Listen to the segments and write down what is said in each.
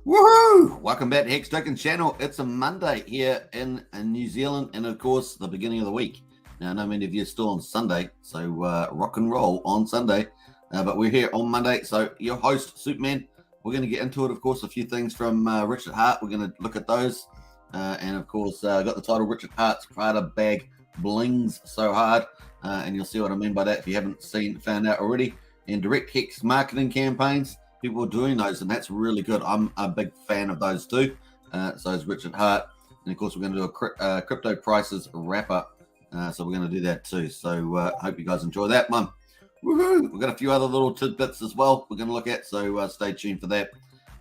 Woohoo! Welcome back to Hex Token channel. It's a Monday here in New Zealand, and of course, the beginning of the week. Now, I know many of you are still on Sunday, so rock and roll on Sunday. But we're here on Monday. So, your host, Superman, we're going to get into it. Of course, a few things from Richard Hart. We're going to look at those. And of course, got the title Richard Hart's Prada bag blings so hard. And you'll see what I mean by that if you haven't found out already. And direct Hex marketing campaigns. People are doing those, and that's really good. I'm a big fan of those too. So is Richard Hart, and of course we're going to do a crypto prices wrap up. So we're going to do that too. So hope you guys enjoy that one. Woohoo! We've got a few other little tidbits as well we're going to look at. So stay tuned for that.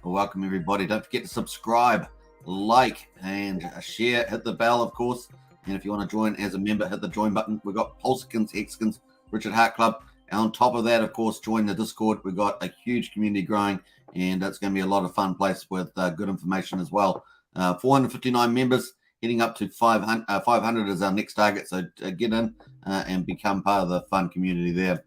Welcome everybody. Don't forget to subscribe, like, and share. Hit the bell, of course. And if you want to join as a member, hit the join button. We've got Pulsechain, Hexkins, Richard Hart Club. And on top of that, of course, join the Discord. We've got a huge community growing, and it's going to be a lot of fun place with good information as well. 459 members, heading up to 500 is our next target. So get in and become part of the fun community there.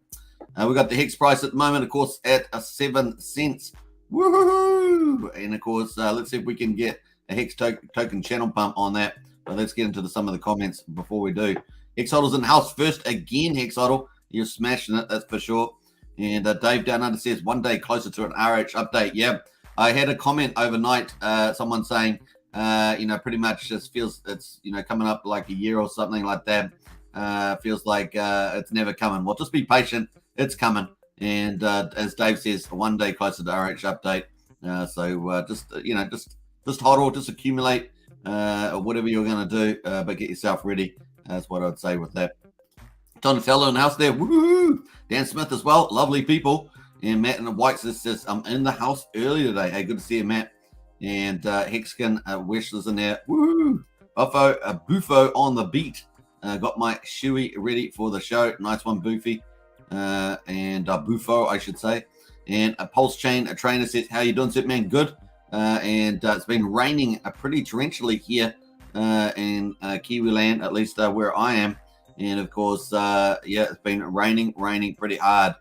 We've got the Hex price at the moment, of course, at 7 cents. Woohoo! And of course, let's see if we can get a Hex token channel pump on that. But let's get into some of the comments before we do. Hex Hodl's in house first again, Hex Hodl. You're smashing it, that's for sure. And Dave Down Under says, one day closer to an RH update. Yeah, I had a comment overnight, someone saying, pretty much just feels it's, coming up like a year or something like that. Feels like it's never coming. Well, just be patient. It's coming. And as Dave says, one day closer to RH update. Just hodl, just accumulate whatever you're going to do, but get yourself ready. That's what I'd say with that. Donatello in the house there. Woo! Dan Smith as well. Lovely people. And Matt in the white says, I'm in the house early today. Hey, good to see you, Matt. And Hexkin Weshlers in there. Woo! Buffo on the beat. Got my shoey ready for the show. Nice one, Boofy. And Buffo, I should say. And Pulsechain trainer says, how you doing, Superman? Good. And it's been raining pretty torrentially here in Kiwi land, at least where I am. And of course, it's been raining pretty hard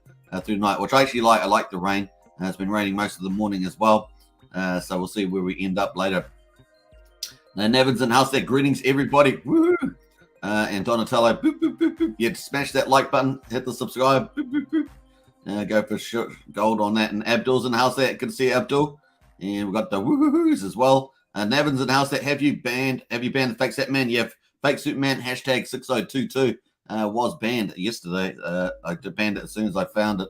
through the night, which I actually like. I like the rain. It's been raining most of the morning as well. So we'll see where we end up later. Now, Nevin's in house there. Greetings, everybody. Woo! And Donatello, boop, boop, boop, boop. Yeah, smash that like button. Hit the subscribe. Boop, boop, boop. Go for sure, gold on that. And Abdul's in the house there. Good to see you, Abdul. And we've got the woohoos as well. Nevin's in the house there. Have you banned the fake Satman? Yeah. Fake Superman hashtag 6022 was banned yesterday. I banned it as soon as I found it.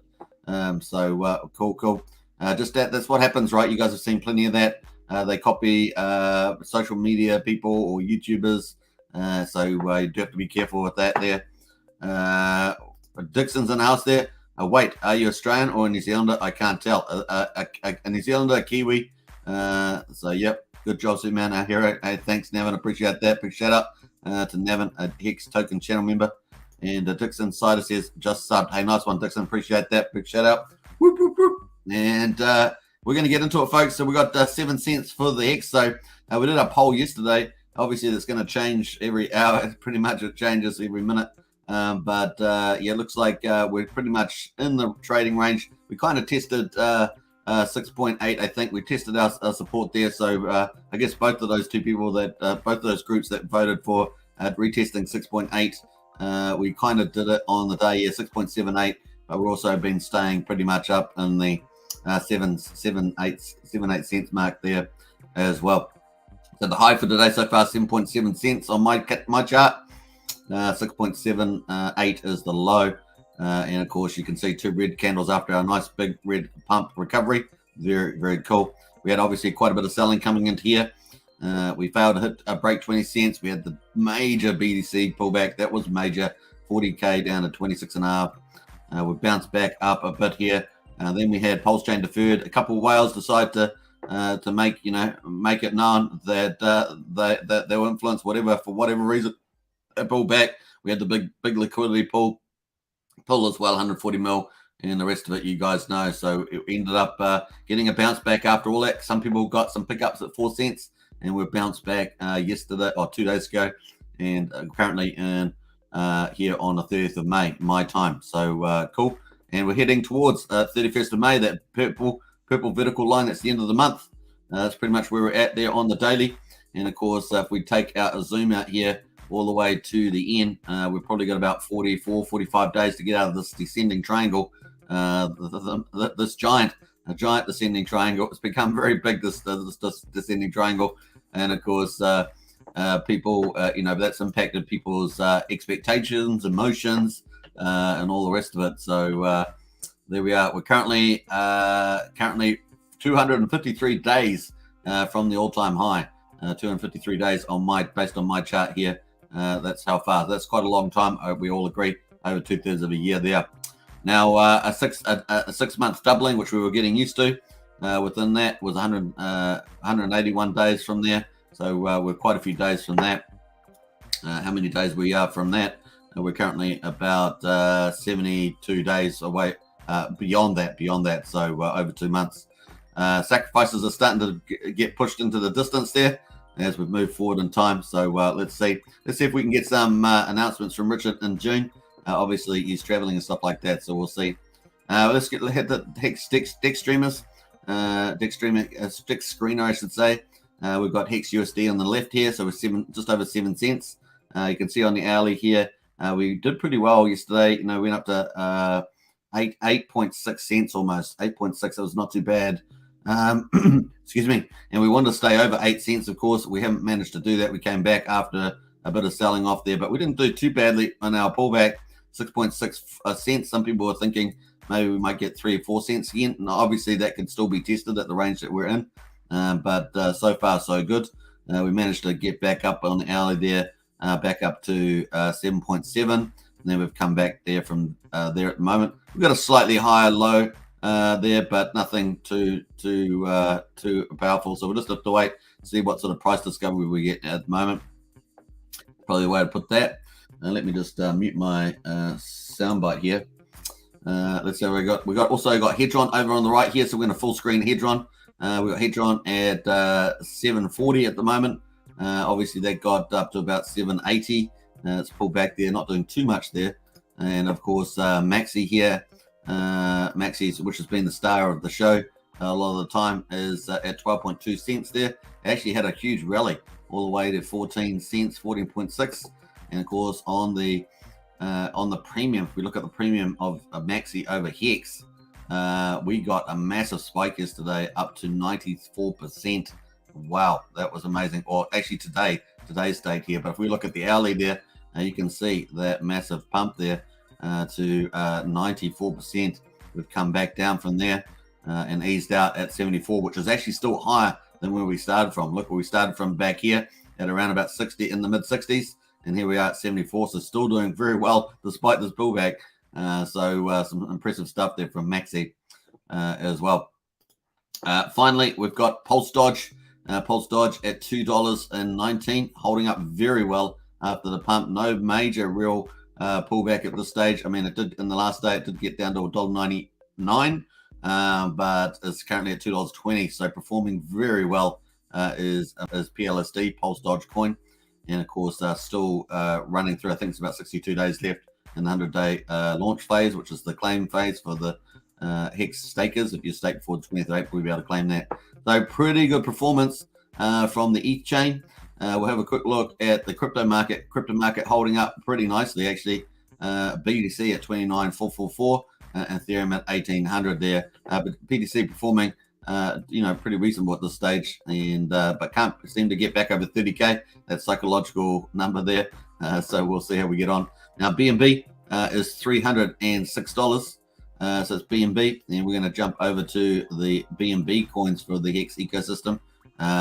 Cool. That's what happens, right? You guys have seen plenty of that. They copy social media people or YouTubers. So you do have to be careful with that there. Dixon's in the house there. Wait, are you Australian or a New Zealander? I can't tell. A New Zealander, a Kiwi. Yep. Good job, Superman. Our hero. Hey, thanks, Nevin. Appreciate that. Big shout out. To Nevin, a Hex Token channel member. And Dixon Cider says, just subbed. Hey, nice one, Dixon. Appreciate that. Big shout out. Whoop, whoop, whoop. And we're going to get into it, folks. So we got 7 cents for the Hex. So we did a poll yesterday. Obviously, that's going to change every hour. Pretty much it changes every minute. It looks like we're pretty much in the trading range. We kind of tested 6.8, I think. We tested our support there. So I guess both of those both of those groups that voted for retesting 6.8, we kind of did it on the day, 6.78. But we've also been staying pretty much up in the 7.8 cents mark there as well. So the high for today so far, 7.7 cents on my chart. 6.78 is the low. And of course, you can see 2 red candles after our nice big red pump recovery. Very, very cool. We had obviously quite a bit of selling coming into here. We failed to hit a break 20 cents. We had the major BTC pullback. That was major. 40K down to 26.5. We bounced back up a bit here. Then we had Pulsechain deferred. A couple of whales decide to make it known that they were influenced, for whatever reason. They pulled back. We had the big liquidity pull as well, 140 mil, and the rest of it you guys know. So it ended up getting a bounce back after all that. Some people got some pickups at 4 cents, and we bounced back yesterday or 2 days ago, and currently in here on the 30th of May, my time. So cool. And we're heading towards 31st of May, that purple vertical line. That's the end of the month. That's pretty much where we're at there on the daily. And of course, if we take out a zoom out here all the way to the end, we've probably got about 44, 45 days to get out of this descending triangle. This giant descending triangle. It's become very big, this descending triangle. And of course, people, that's impacted people's expectations, emotions, and all the rest of it. So there we are. We're currently 253 days from the all-time high. 253 days based on my chart here. That's how far. That's quite a long time. We all agree, over 2/3 of a year there. Now a 6 month doubling, which we were getting used to. Within that was 181 days from there. So we're quite a few days from that. How many days we are from that? We're currently about 72 days away. Beyond that. So over 2 months. Sacrifices are starting to get pushed into the distance there as we've moved forward in time. So let's see if we can get some announcements from Richard in June. Obviously, he's traveling and stuff like that, so we'll see. Let's hit the Hex Dex streamers. Dex screener, I should say. We've got Hex USD on the left here, so we're just over 7 cents. You can see on the hourly here, we did pretty well yesterday. Went up to 8.6 cents almost. 8.6. That was not too bad. Excuse me. And we wanted to stay over 8 cents, of course. We haven't managed to do that. We came back after a bit of selling off there, but we didn't do too badly on our pullback. 6.6 cents. Some people were thinking maybe we might get 3 or 4 cents again. And obviously, that could still be tested at the range that we're in. But so far, so good. We managed to get back up on the hourly there, back up to 7.7. And then we've come back there from there at the moment. We've got a slightly higher low there, but nothing too powerful. So we'll just have to wait, see what sort of price discovery we get at the moment. Probably the way to put that. Let me just mute my soundbite here. Let's see what we got. We also got Hedron over on the right here. So we're going to full screen Hedron. We've got Hedron at 740 at the moment. Obviously, that got up to about 780. It's pulled back there, not doing too much there. And of course, Maxi here, Maxi, which has been the star of the show a lot of the time, is at 12.2 cents there. It actually had a huge rally all the way to 14 cents, 14.6. And of course, on the premium, if we look at the premium of Maxi over Hex, we got a massive spike yesterday up to 94%. Wow, that was amazing. Or actually today's date here. But if we look at the hourly there, you can see that massive pump there to 94%. We've come back down from there and eased out at 74, which is actually still higher than where we started from. Look, where we started from back here at around about 60 in the mid 60s. And here we are at 74, so still doing very well despite this pullback. So some impressive stuff there from Maxi as well. Finally, we've got Pulse Dodge. Pulse Dodge at $2.19, holding up very well after the pump. No major real pullback at this stage. I mean, it did in the last day. It did get down to $1.99, but it's currently at $2.20. So performing very well is PLSD, Pulse Dodge coin. And of course, still running through, I think it's about 62 days left in the 100-day launch phase, which is the claim phase for the Hex stakers. If you stake before the 20th of April, we'll be able to claim that. So pretty good performance from the ETH chain. We'll have a quick look at the crypto market. Crypto market holding up pretty nicely, actually. BTC at 29,444, Ethereum at 1,800 there. But BTC performing pretty reasonable at this stage, and but can't seem to get back over 30k, that psychological number there. So we'll see how we get on. Now BNB is $306, so it's BNB, and we're going to jump over to the BNB coins for the Hex ecosystem.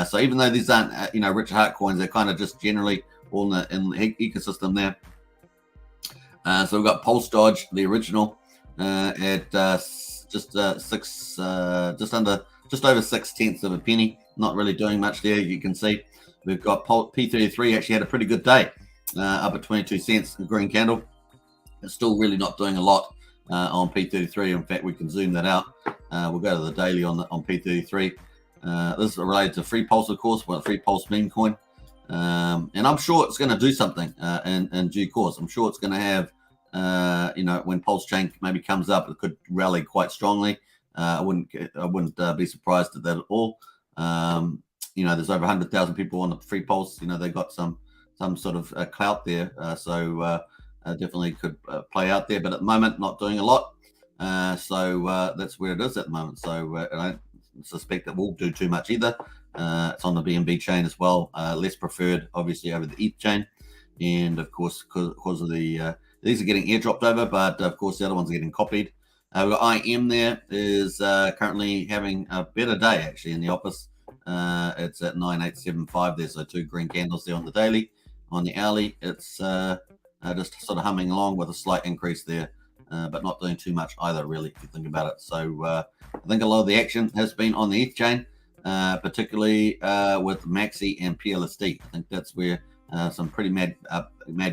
So even though these aren't rich heart coins, they're kind of just generally all in the ecosystem there. So we've got Pulse Dodge, the original, at just over 6/10 of a penny. Not really doing much there. You can see we've got P33 actually had a pretty good day, up at 22 cents. A green candle. It's still really not doing a lot on P33. In fact, we can zoom that out. We'll go to the daily on P33. This is related to Free Pulse, of course, Free Pulse meme coin. And I'm sure it's going to do something in due course. I'm sure it's going to have, when Pulsechain maybe comes up, it could rally quite strongly. I wouldn't be surprised at that at all. You know, there's over 100,000 people on the free Pulse. You know, they got some sort of clout there, so definitely could play out there. But at the moment, not doing a lot. So that's where it is at the moment. So I don't suspect that we'll do too much either. It's on the BNB chain as well, less preferred, obviously, over the ETH chain. And of course, because of the these are getting airdropped over, but of course the other ones are getting copied. We've got IM there is currently having a better day actually in the office. It's at 9875 there, so 2 green candles there on the daily. On the hourly, it's just sort of humming along with a slight increase there, but not doing too much either, really, if you think about it. So I think a lot of the action has been on the ETH chain, particularly with Maxi and PLSD. I think that's where some pretty mad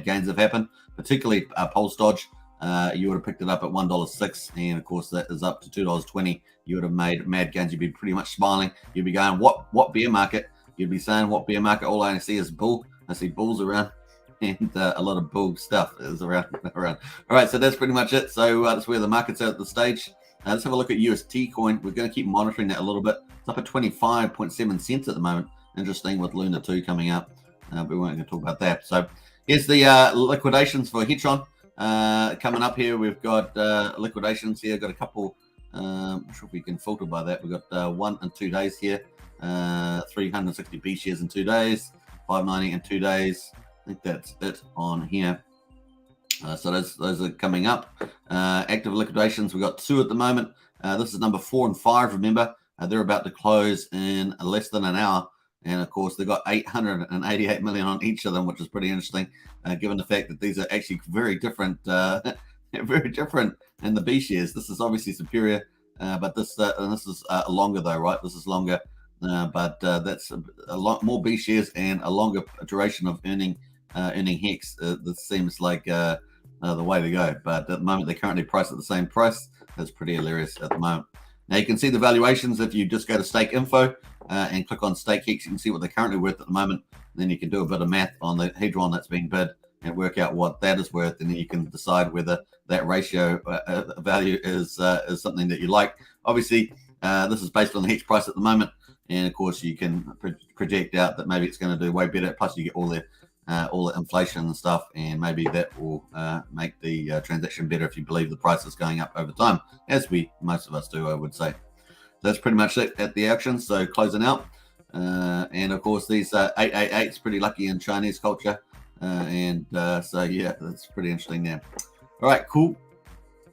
gains have happened, particularly Pulse Dodge. You would have picked it up at $1.06, and of course that is up to $2.20. You would have made mad gains. You'd be pretty much smiling. You'd be going, what bear market? You'd be saying, what bear market? All I see is bull. I see bulls around, and a lot of bull stuff is around. All right, so that's pretty much it. So that's where the market's at this stage. Let's have a look at UST coin. We're going to keep monitoring that a little bit. It's up at 25.7 cents at the moment. Interesting with Luna 2 coming up. But we weren't going to talk about that. So here's the liquidations for Hedron. Coming up here, we've got liquidations here. Got a couple. I'm not sure if we can filter by that. We've got 1 and 2 days here. 360 B shares in 2 days. 590 in 2 days. I think that's it on here. So those are coming up. Active liquidations, we've got 2 at the moment. This is number 4 and 5. Remember, they're about to close in less than an hour. And of course, they've got 888 million on each of them, which is pretty interesting, given the fact that these are actually very different, very different in the B shares. This is obviously superior, but this is longer though, right? This is longer, but that's a lot more B shares and a longer duration of earning Hex. This seems like the way to go. But at the moment, they're currently priced at the same price. That's pretty hilarious at the moment. Now you can see the valuations if you just go to Stake Info and click on Stake Hex. You can see what they're currently worth at the moment. Then you can do a bit of math on the Hedron that's being bid and work out what that is worth, and then you can decide whether that ratio value is something that you like. Obviously, this is based on the Hex price at the moment, and of course you can project out that maybe it's going to do way better. Plus, you get all the inflation and stuff, and maybe that will make the transaction better if you believe the price is going up over time, as most of us do, I would say. So that's pretty much it at the auction. So closing out, and of course these 888 is pretty lucky in Chinese culture, and so yeah, that's pretty interesting there. All right, cool,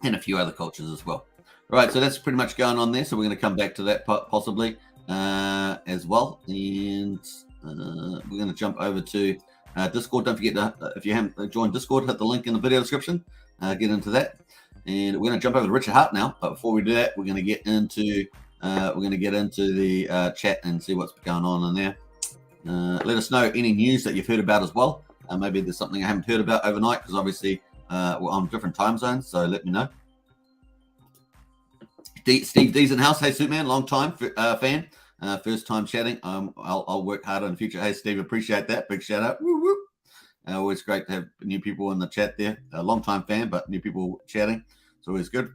and a few other cultures as well. All right, so that's pretty much going on there. So we're going to come back to that possibly as well, and we're going to jump over to Discord. Don't forget to, if you haven't joined Discord, hit the link in the video description. Get into that, and we're going to jump over to Richard Hart now. But before we do that, we're going to get into the chat and see what's going on in there. Let us know any news that you've heard about as well. Maybe there's something I haven't heard about overnight, because obviously we're on different time zones. So let me know. Steve D's in house. Hey, Superman, long time fan. First time chatting. I'll work harder in the future. Hey, Steve, appreciate that. Big shout out. Woo, woo. Always great to have new people in the chat there. A long time fan, but new people chatting. It's always good.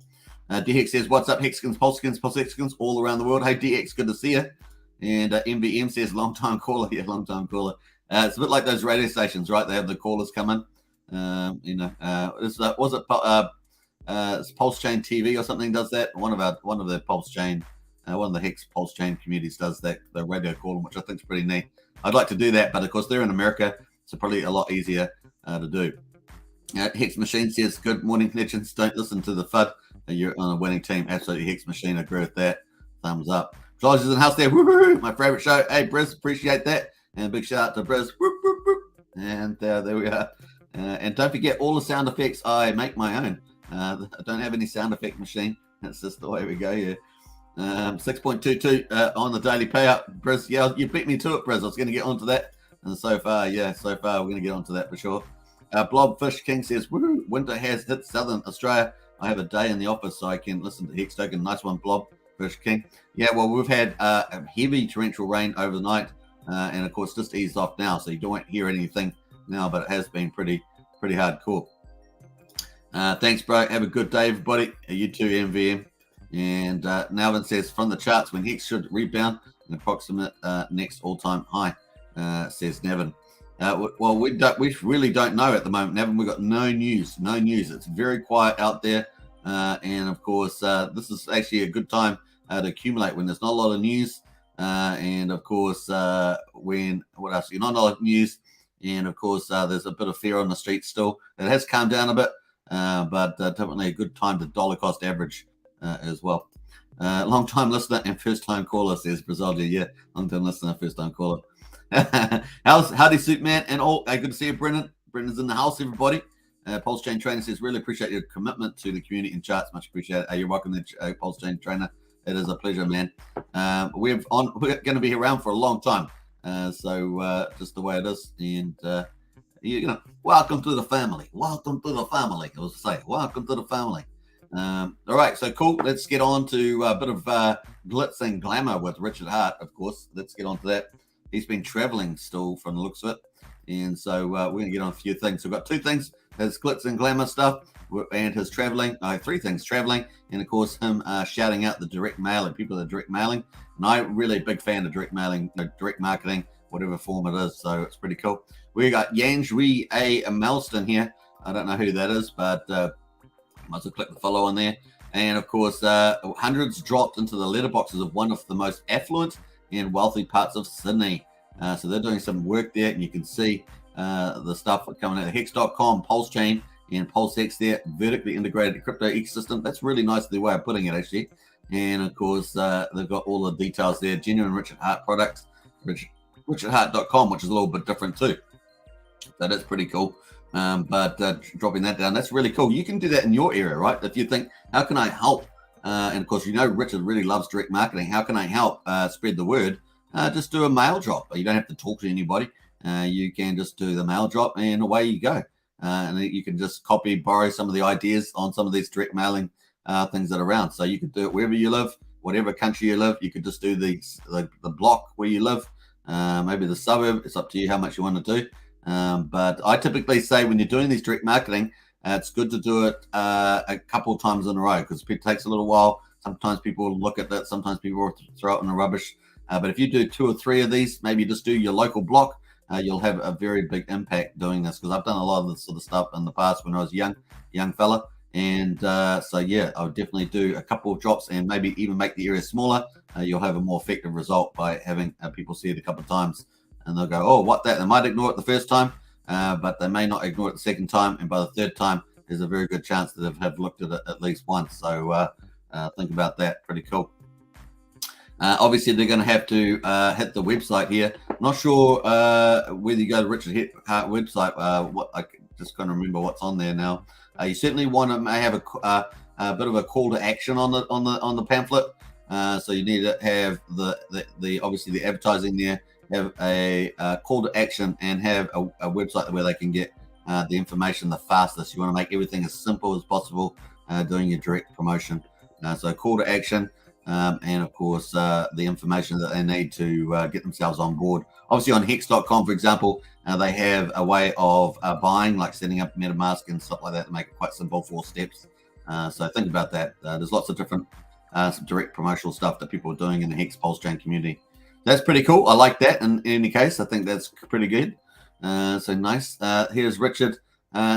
DX says, what's up, Hexkins, Pulsechins, all around the world. Hey, DX, good to see you. And MVM says, long time caller. Yeah, long time caller. It's a bit like those radio stations, right? They have the callers come in. Was it Pulsechain TV or something does that? One of the Pulsechain. One of the Hex Pulsechain communities does that, the radio calling, which I think is pretty neat. I'd like to do that, but of course they're in America, so probably a lot easier to do. Hex Machine says, good morning, legends. Don't listen to the FUD. You're on a winning team. Absolutely, Hex Machine. I agree with that. Thumbs up. George is in the house there. Woo-hoo! My favorite show. Hey, Briz, appreciate that. And a big shout out to Briz. Whoop, whoop, whoop. And there we are. And don't forget, all the sound effects, I make my own. I don't have any sound effect machine. That's just the way we go here. 6.22 on the daily payout. Briz, yeah, you beat me to it, Briz. I was going to get onto that. And so far we're going to get onto that for sure. Blobfish King says, woo, winter has hit Southern Australia. I have a day in the office so I can listen to Hex Token. Nice one, Blobfish King. Yeah, well, we've had a heavy torrential rain over the night, and of course just eased off now, so you don't hear anything now, but it has been pretty hardcore. Thanks, bro. Have a good day, everybody. You too, MVM. And Nalvin says, from the charts, when Hex should rebound, an approximate next all-time high, says Nevin. Well, we really don't know at the moment, Nevin. We've got no news. It's very quiet out there, and of course, this is actually a good time to accumulate when there's not a lot of news, and of course, when what else? You're not a lot of news, and of course, there's a bit of fear on the street still. It has calmed down a bit, but definitely a good time to dollar cost average as well. Long time listener and first time caller, says Brazilja. Yeah, long time listener, first time caller. Howdy, suit man, and all. Good to see you, Brendan. Brendan's in the house, everybody. Pulsechain Trainer says, really appreciate your commitment to the community and charts. Much appreciated. You're welcome, Pulsechain Trainer. It is a pleasure, man. We're going to be around for a long time, so just the way it is, and you know, welcome to the family. Welcome to the family. I was say, welcome to the family. All right, so cool. Let's get on to a bit of glitz and glamour with Richard Hart, of course. Let's get on to that. He's been traveling still from the looks of it. And so we're going to get on a few things. So we've got two things, his glitz and glamour stuff and his traveling. Three things, traveling. And of course, him shouting out the direct mailing, people that are direct mailing. And I'm really a big fan of direct mailing, direct marketing, whatever form it is. So it's pretty cool. We got Yanjui A. Melston here. I don't know who that is, but might as well click the follow on there. And of course, hundreds dropped into the letterboxes of one of the most affluent and wealthy parts of Sydney. So they're doing some work there, and you can see the stuff coming out of Hex.com, Pulsechain, and PulseX there, vertically integrated crypto ecosystem. That's really nice the way of putting it, actually. And of course, they've got all the details there. Genuine Richard Hart products, richardhart.com, which is a little bit different too. So that's pretty cool. But dropping that down, that's really cool. You can do that in your area, right? If you think, how can I help? And of course, you know, Richard really loves direct marketing. How can I help spread the word? Just do a mail drop. You don't have to talk to anybody. You can just do the mail drop and away you go. And you can just copy, borrow some of the ideas on some of these direct mailing things that are around. So you could do it wherever you live, whatever country you live. You could just do the block where you live, maybe the suburb. It's up to you how much you want to do. But I typically say when you're doing these direct marketing, it's good to do it a couple of times in a row because it takes a little while. Sometimes people look at that. Sometimes people will throw it in the rubbish. But if you do 2 or 3 of these, maybe just do your local block, you'll have a very big impact doing this because I've done a lot of this sort of stuff in the past when I was a young fella. And so, yeah, I would definitely do a couple of drops and maybe even make the area smaller. You'll have a more effective result by having people see it a couple of times. And they'll go, oh, what that? They might ignore it the first time, but they may not ignore it the second time. And by the third time, there's a very good chance that they have looked at it at least once. So think about that. Pretty cool. Obviously, they're going to have to hit the website here. Not sure whether you go to Richard Hart website. What I just can't remember what's on there now. You certainly want to may have a bit of a call to action on the pamphlet. So you need to have the obviously the advertising there. Have a call to action and have a website where they can get the information the fastest. You want to make everything as simple as possible doing your direct promotion. So call to action and of course the information that they need to get themselves on board. Obviously on Hex.com, for example, they have a way of buying, like setting up MetaMask and stuff like that to make it quite simple, 4 steps. So think about that. There's lots of different some direct promotional stuff that people are doing in the Hex Pulsechain community. That's pretty cool. I like that. In any case, I think that's pretty good. So nice. Here's Richard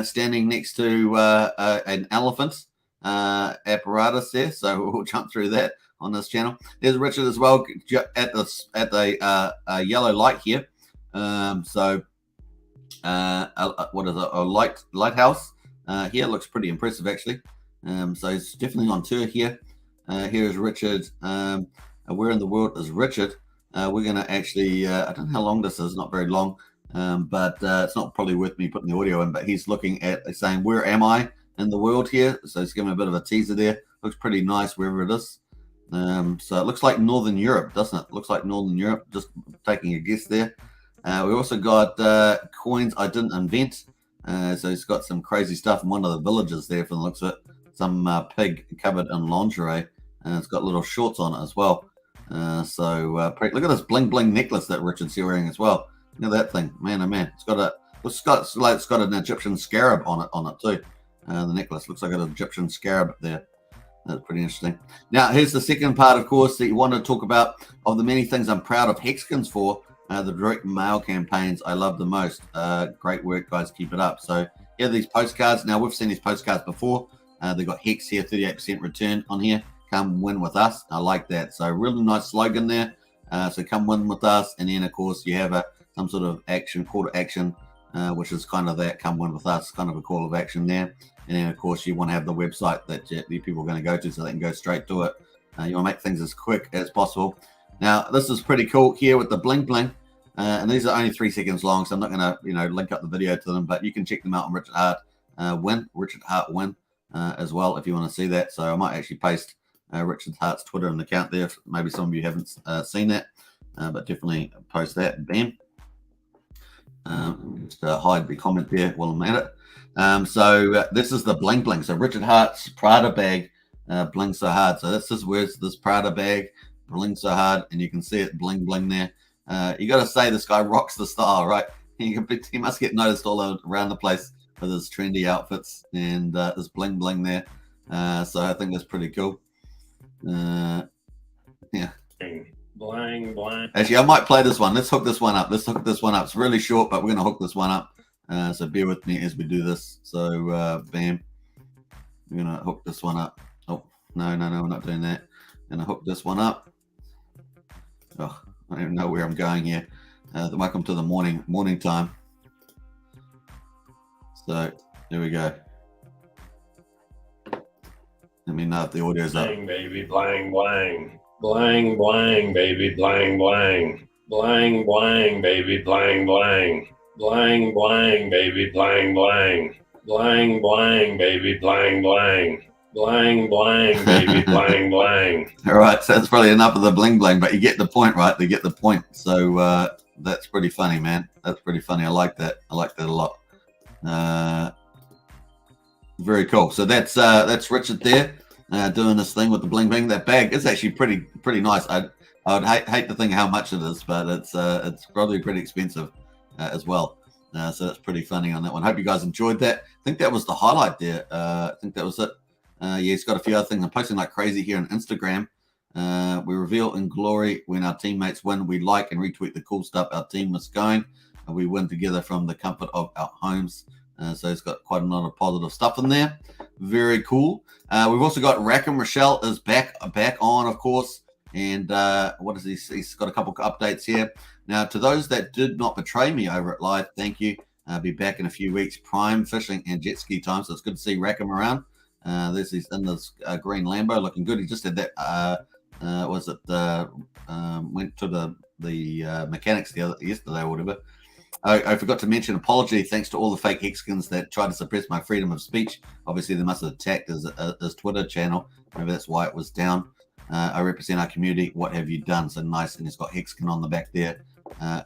standing next to an elephant apparatus there. So we'll jump through that on this channel. There's Richard as well at the yellow light here. What is it? A lighthouse here. Looks pretty impressive actually. So he's definitely on tour here. Here's Richard. Where in the world is Richard? We're going to actually, I don't know how long this is, not very long, but it's not probably worth me putting the audio in, but he's looking at saying, where am I in the world here? So he's giving a bit of a teaser there. Looks pretty nice wherever it is. So it looks like Northern Europe, doesn't it? Looks like Northern Europe, just taking a guess there. We also got coins I didn't invent. So he's got some crazy stuff in one of the villages there from the looks of it. Some pig covered in lingerie. It's got little shorts on it as well. Look at this bling bling necklace that Richard's wearing as well. Look at that thing, man! Oh man, it's got an Egyptian scarab on it too. The necklace looks like an Egyptian scarab there. That's pretty interesting. Now, here's the second part, of course, that you want to talk about. Of the many things I'm proud of Hexkins for, the direct mail campaigns I love the most. Great work, guys. Keep it up. So here are these postcards. Now, we've seen these postcards before. They've got Hex here, 38% return on here. Come win with us. I like that. So really nice slogan there. So come win with us. And then, of course, you have some sort of action, call to action, which is kind of that, come win with us, kind of a call of action there. And then, of course, you want to have the website that the people are going to go to so they can go straight to it. You want to make things as quick as possible. Now, this is pretty cool here with the bling bling. And these are only 3 seconds long, so I'm not going to, link up the video to them, but you can check them out on Richard Hart win as well if you want to see that. So I might actually paste Richard Hart's Twitter and account there. Maybe some of you haven't seen that, but definitely post that. Bam. Just hide the comment there while I'm at it. So this is the bling bling. So Richard Hart's Prada bag bling so hard. So this is where's this Prada bag bling so hard, and you can see it bling bling there. You got to say this guy rocks the style, right? He must get noticed all around the place with his trendy outfits and this bling bling there. So I think that's pretty cool. Yeah. Bling, bling. Actually, I might play this one. Let's hook this one up. It's really short, but we're going to hook this one up. So bear with me as we do this. So, bam. We're going to hook this one up. Oh, no, we're not doing that. Going to hook this one up. Oh, I don't even know where I'm going here. Welcome to the morning time. So, there we go. Let me know if the audio's up. Bling, baby, bling, bling. Bling, bling, baby, bling, bling. Bling, bling, baby, bling, bling. Bling, bling, baby, bling, bling. Bling, bling, baby, bling, bling. Bling, bling, baby, bling, bling. All right, so that's probably enough of the bling bling, but you get the point, right? They get the point. So that's pretty funny, man. That's pretty funny. I like that. I like that a lot. Very cool. So that's Richard there. Doing this thing with the bling bling. That bag is actually pretty nice. I would hate to think how much it is, but it's probably pretty expensive as well. So that's pretty funny on that one. Hope you guys enjoyed that. I think that was the highlight there. I think that was it. Yeah, he's got a few other things. I'm posting like crazy here on Instagram. We reveal in glory when our teammates win. We like and retweet the cool stuff our team is going. We win together from the comfort of our homes. So it's got quite a lot of positive stuff in there. Very cool. We've also got Rackham Rochelle is back on, of course. And what is he? He's got a couple of updates here. Now, to those that did not betray me over at Live, thank you. I'll be back in a few weeks. Prime fishing and jet ski time. So it's good to see Rackham around. He's in this green Lambo looking good. He just did that. Went to the mechanics yesterday or whatever. I forgot to mention apology thanks to all the fake Hexkins that tried to suppress my freedom of speech. Obviously, they must have attacked his Twitter channel. Maybe that's why it was down. I represent our community. What have you done? So nice. And he's got Hexkin on the back there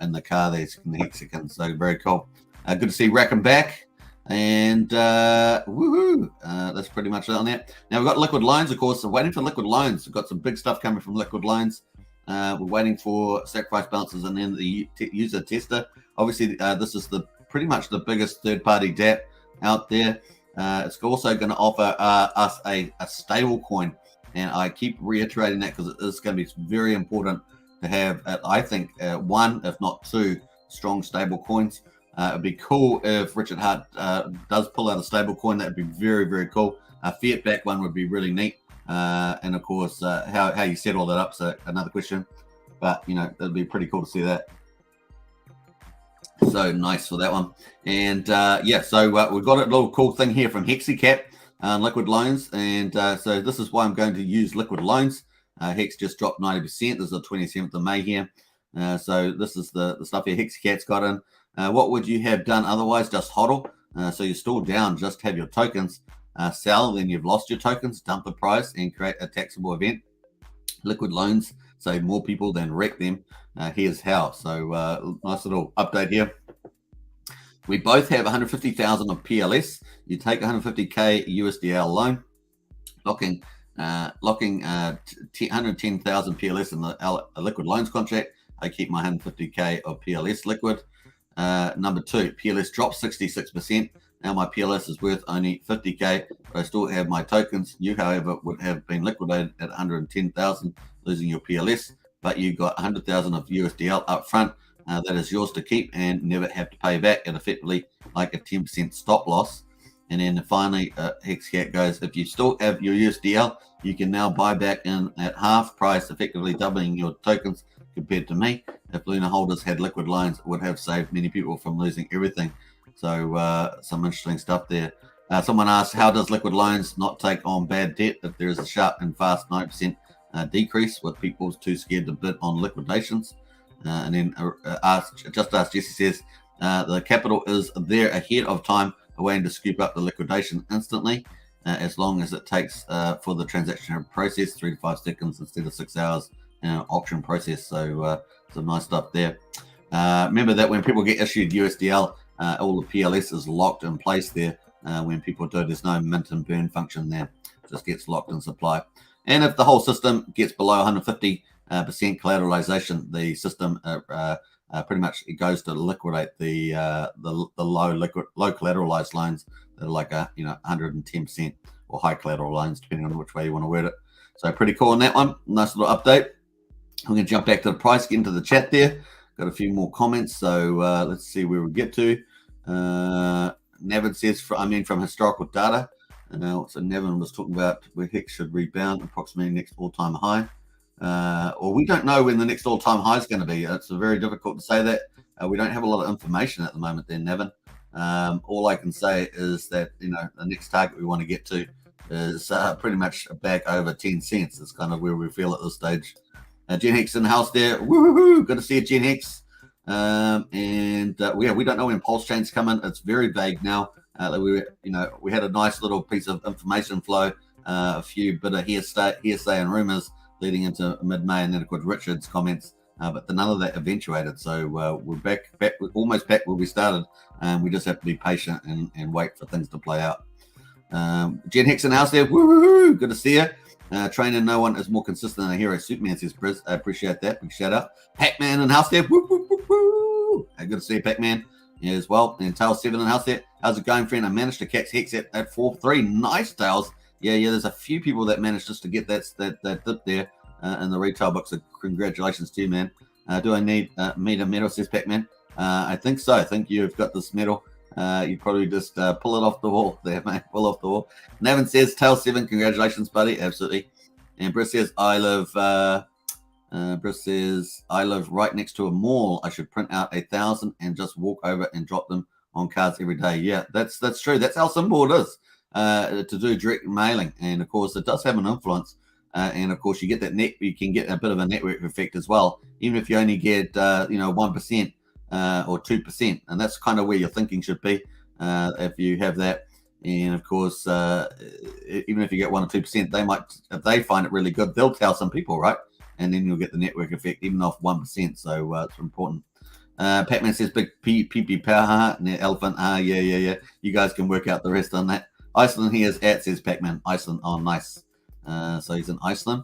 in the car there. He's the Hexkin. So very cool. Good to see Rackham back. And woohoo! That's pretty much it on that. Now we've got Liquid Loans, of course. So waiting for Liquid Loans. We've got some big stuff coming from Liquid Loans. We're waiting for sacrifice balances and then the user tester. Obviously, this is pretty much the biggest third-party DApp out there. It's also going to offer us a stable coin, and I keep reiterating that because it is going to be very important to have, I think, one, if not two, strong stable coins. It'd be cool if Richard Hart does pull out a stable coin. That would be very, very cool. A fiat-backed one would be really neat. And of course, how you set all that up, so another question. But, it'd be pretty cool to see that. So nice for that one. And so we've got a little cool thing here from HexiCap, Liquid Loans. And so this is why I'm going to use Liquid Loans. Hex just dropped 90%. This is the 27th of May here. So this is the stuff here HexiCap's got in. What would you have done otherwise? Just hodl. So you're still down, just have your tokens. Sell, then you've lost your tokens, dump the price, and create a taxable event. Liquid Loans save more people than wreck them. Here's how. So nice little update here. We both have 150,000 of PLS. You take 150K USDL loan, locking 110,000 PLS in the Liquid Loans contract. I keep my 150K of PLS liquid. Number two, PLS drops 66%. Now my PLS is worth only 50k, but I still have my tokens. You, however, would have been liquidated at 110,000, losing your PLS, but you got 100,000 of USDL up front. That is yours to keep and never have to pay back, and effectively like a 10% stop loss. And then finally, HexCat goes, if you still have your USDL, you can now buy back in at half price, effectively doubling your tokens compared to me. If Luna holders had liquid lines, it would have saved many people from losing everything. So some interesting stuff there. Someone asked, how does liquid loans not take on bad debt if there is a sharp and fast 9% decrease with people too scared to bid on liquidations? And then just asked Jesse says, the capital is there ahead of time, waiting to scoop up the liquidation instantly, as long as it takes for the transaction process 3 to 5 seconds instead of 6 hours in an auction process. So some nice stuff there. Remember that when people get issued USDL, all the PLS is locked in place there. When people do, there's no mint and burn function there. It just gets locked in supply. And if the whole system gets below 150% collateralization, the system pretty much it goes to liquidate the low collateralized loans that are like 110% or high collateral loans, depending on which way you want to word it. So pretty cool on that one. Nice little update. I'm going to jump back to the price, get into the chat there. Got a few more comments, so let's see where we get to. Nevin says, from historical data. So Nevin was talking about where Hex should rebound, approximately next all-time high. Or we don't know when the next all-time high is going to be. It's very difficult to say that. We don't have a lot of information at the moment there, Nevin. All I can say is that, the next target we want to get to is pretty much back over 10 cents. It's kind of where we feel at this stage. Gen Hex in the house there. Woohoo! Good to see you, Gen Hex. We don't know when Pulsechain's coming. It's very vague now. We had a nice little piece of information flow, a few bit of hearsay and rumors leading into mid-May, and then of course Richard's comments, but none of that eventuated. So we're back, almost back where we started, and we just have to be patient and wait for things to play out. Gen Hex in the house there. Woo! Good to see you. Training no one is more consistent than a hero. Superman says, Briz. I appreciate that. Big shout out. Pac-Man in the house there. Woo, woo, woo, woo. Good to see you, Pac-Man. Yeah, as well. And Tails 7 in the house there. How's it going, friend? I managed to catch Hex at 4-3. Nice, Tails. Yeah. There's a few people that managed just to get that dip there in the retail book. So congratulations to you, man. Do I need a medal? Says Pac-Man. I think so. I think you've got this medal. You probably just pull it off the wall there, mate. Pull off the wall. Navin says, Tail 7, congratulations, buddy. Absolutely. And Briss says, I live right next to a mall. I should print out 1,000 and just walk over and drop them on cards every day. Yeah, that's true. That's how simple it is to do direct mailing. And of course, it does have an influence. And of course, you get that you can get a bit of a network effect as well, even if you only get 1%. Or 2%, and that's kind of where your thinking should be if you have that. And of course, even if you get 1 or 2%, they might, if they find it really good, they'll tell some people, right? And then you'll get the network effect even off 1%. So it's important. Pac-Man says big pee power and the elephant. Yeah. You guys can work out the rest on that. Iceland here is at, says Pac-Man. Iceland. Oh, nice. So he's in Iceland.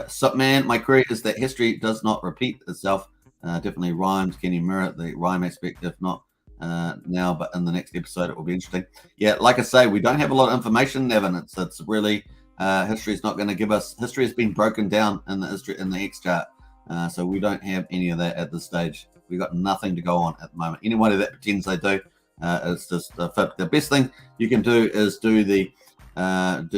Sup, man. My query is that history does not repeat itself. Definitely rhymes. Can you mirror the rhyme aspect? If not now, but in the next episode, it will be interesting. Yeah, like I say, we don't have a lot of information, Nevin. It's really history is not going to give us. History has been broken down in the X chart, so we don't have any of that at this stage. We got nothing to go on at the moment. Anybody that pretends they do, it's just the best thing you can do is do the what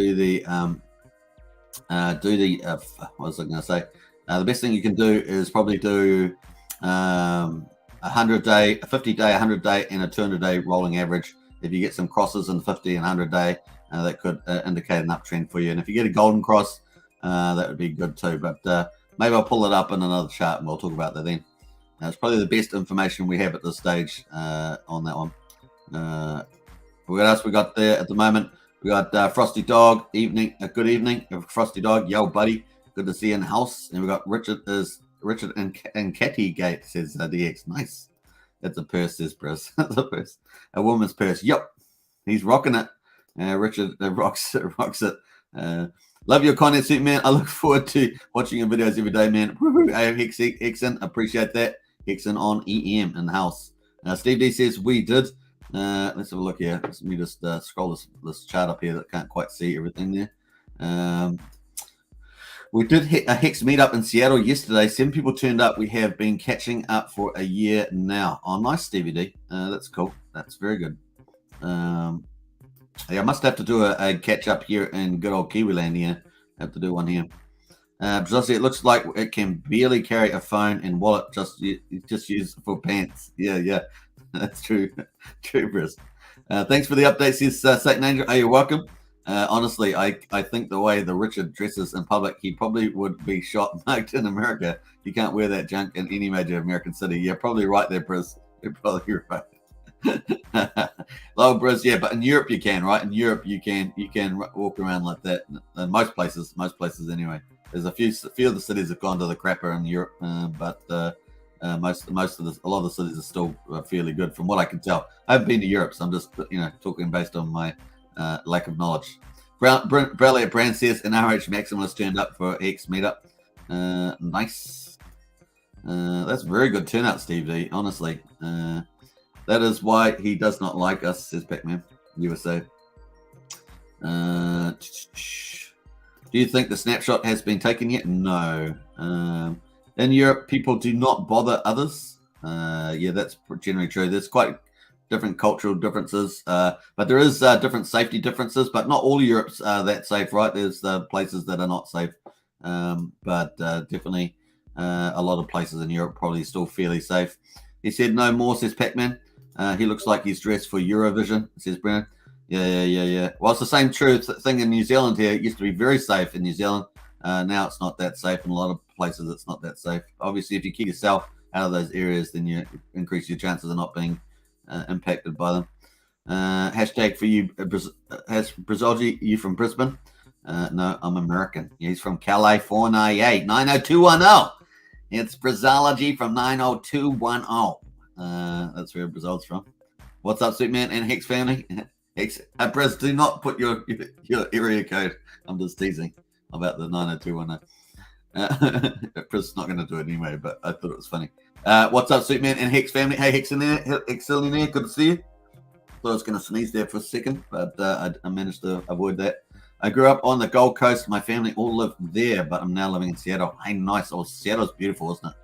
was I going to say? The best thing you can do is probably do 100-day, a 50-day, 100-day, and a 200-day rolling average. If you get some crosses in 50 and 100-day, that could indicate an uptrend for you. And if you get a golden cross, that would be good too. But maybe I'll pull it up in another chart and we'll talk about that then. It's probably the best information we have at this stage on that one. What else we got there at the moment? We got Frosty Dog. Good evening, Frosty Dog. Yo, buddy. Good to see you in the house. And we got Richard and Catty Gate, says DX. Nice. That's a purse, says Bruce. That's a purse. A woman's purse. Yep. He's rocking it. Richard rocks it. Love your content, Superman. I look forward to watching your videos every day, man. Woo-hoo. I have Hexen. Appreciate that. Hexen on EM in the house. Steve D says, we did. Let's have a look here. Let me just scroll this chart up here that can't quite see everything there. We did hit a Hex meetup in Seattle yesterday. 7 people turned up. We have been catching up for a year now. Oh, nice, Stevie D. That's cool. That's very good. Yeah, I must have to do a catch up here in good old Kiwiland here. Have to do one here. It looks like it can barely carry a phone and wallet. Just use it for pants. Yeah, that's true. True, Briz. Thanks for the update, says Satan Angel. You're welcome. Honestly, I think the way the Richard dresses in public, he probably would be shot and mugged in America. You can't wear that junk in any major American city. You're probably right there, Briz. You're probably right. Low Briz, yeah, but in Europe you can, right? In Europe you can walk around like that. In most places anyway. There's a few of the cities have gone to the crapper in Europe, but a lot of the cities are still fairly good from what I can tell. I haven't been to Europe, so I'm just talking based on my lack of knowledge. Bradley at Brand says an RH Maximalist turned up for Hex meetup. Nice. That's very good turnout, Steve D. Honestly, that is why he does not like us, says Pac-Man USA. Do you think the snapshot has been taken yet? No. In Europe, people do not bother others. Yeah, that's generally true. There's quite different cultural differences, but there is different safety differences, but not all Europe's that safe, right? There's places that are not safe, but definitely a lot of places in Europe probably still fairly safe. He said no more, says Pac-Man. He looks like he's dressed for Eurovision, says Brennan. Yeah. Well, it's the same true thing in New Zealand here. It used to be very safe in New Zealand. Now it's not that safe. In a lot of places, it's not that safe. Obviously, if you keep yourself out of those areas, then you increase your chances of not being impacted by them. Hashtag for you, has Brazolji, you from Brisbane? No, I'm American. Yeah, he's from California. 90210. It's Brazology from 90210. That's where Brazil's from. What's up, Superman and Hex family? Hex, Briz, do not put your area code. I'm just teasing about the 90210. Briz not going to do it anyway, but I thought it was funny. What's up, Superman and Hex family? Hey, Hex in there. Hex still in there. Good to see you. Thought I was going to sneeze there for a second, but I managed to avoid that. I grew up on the Gold Coast. My family all lived there, but I'm now living in Seattle. Hey, nice. Oh, Seattle's beautiful, isn't it?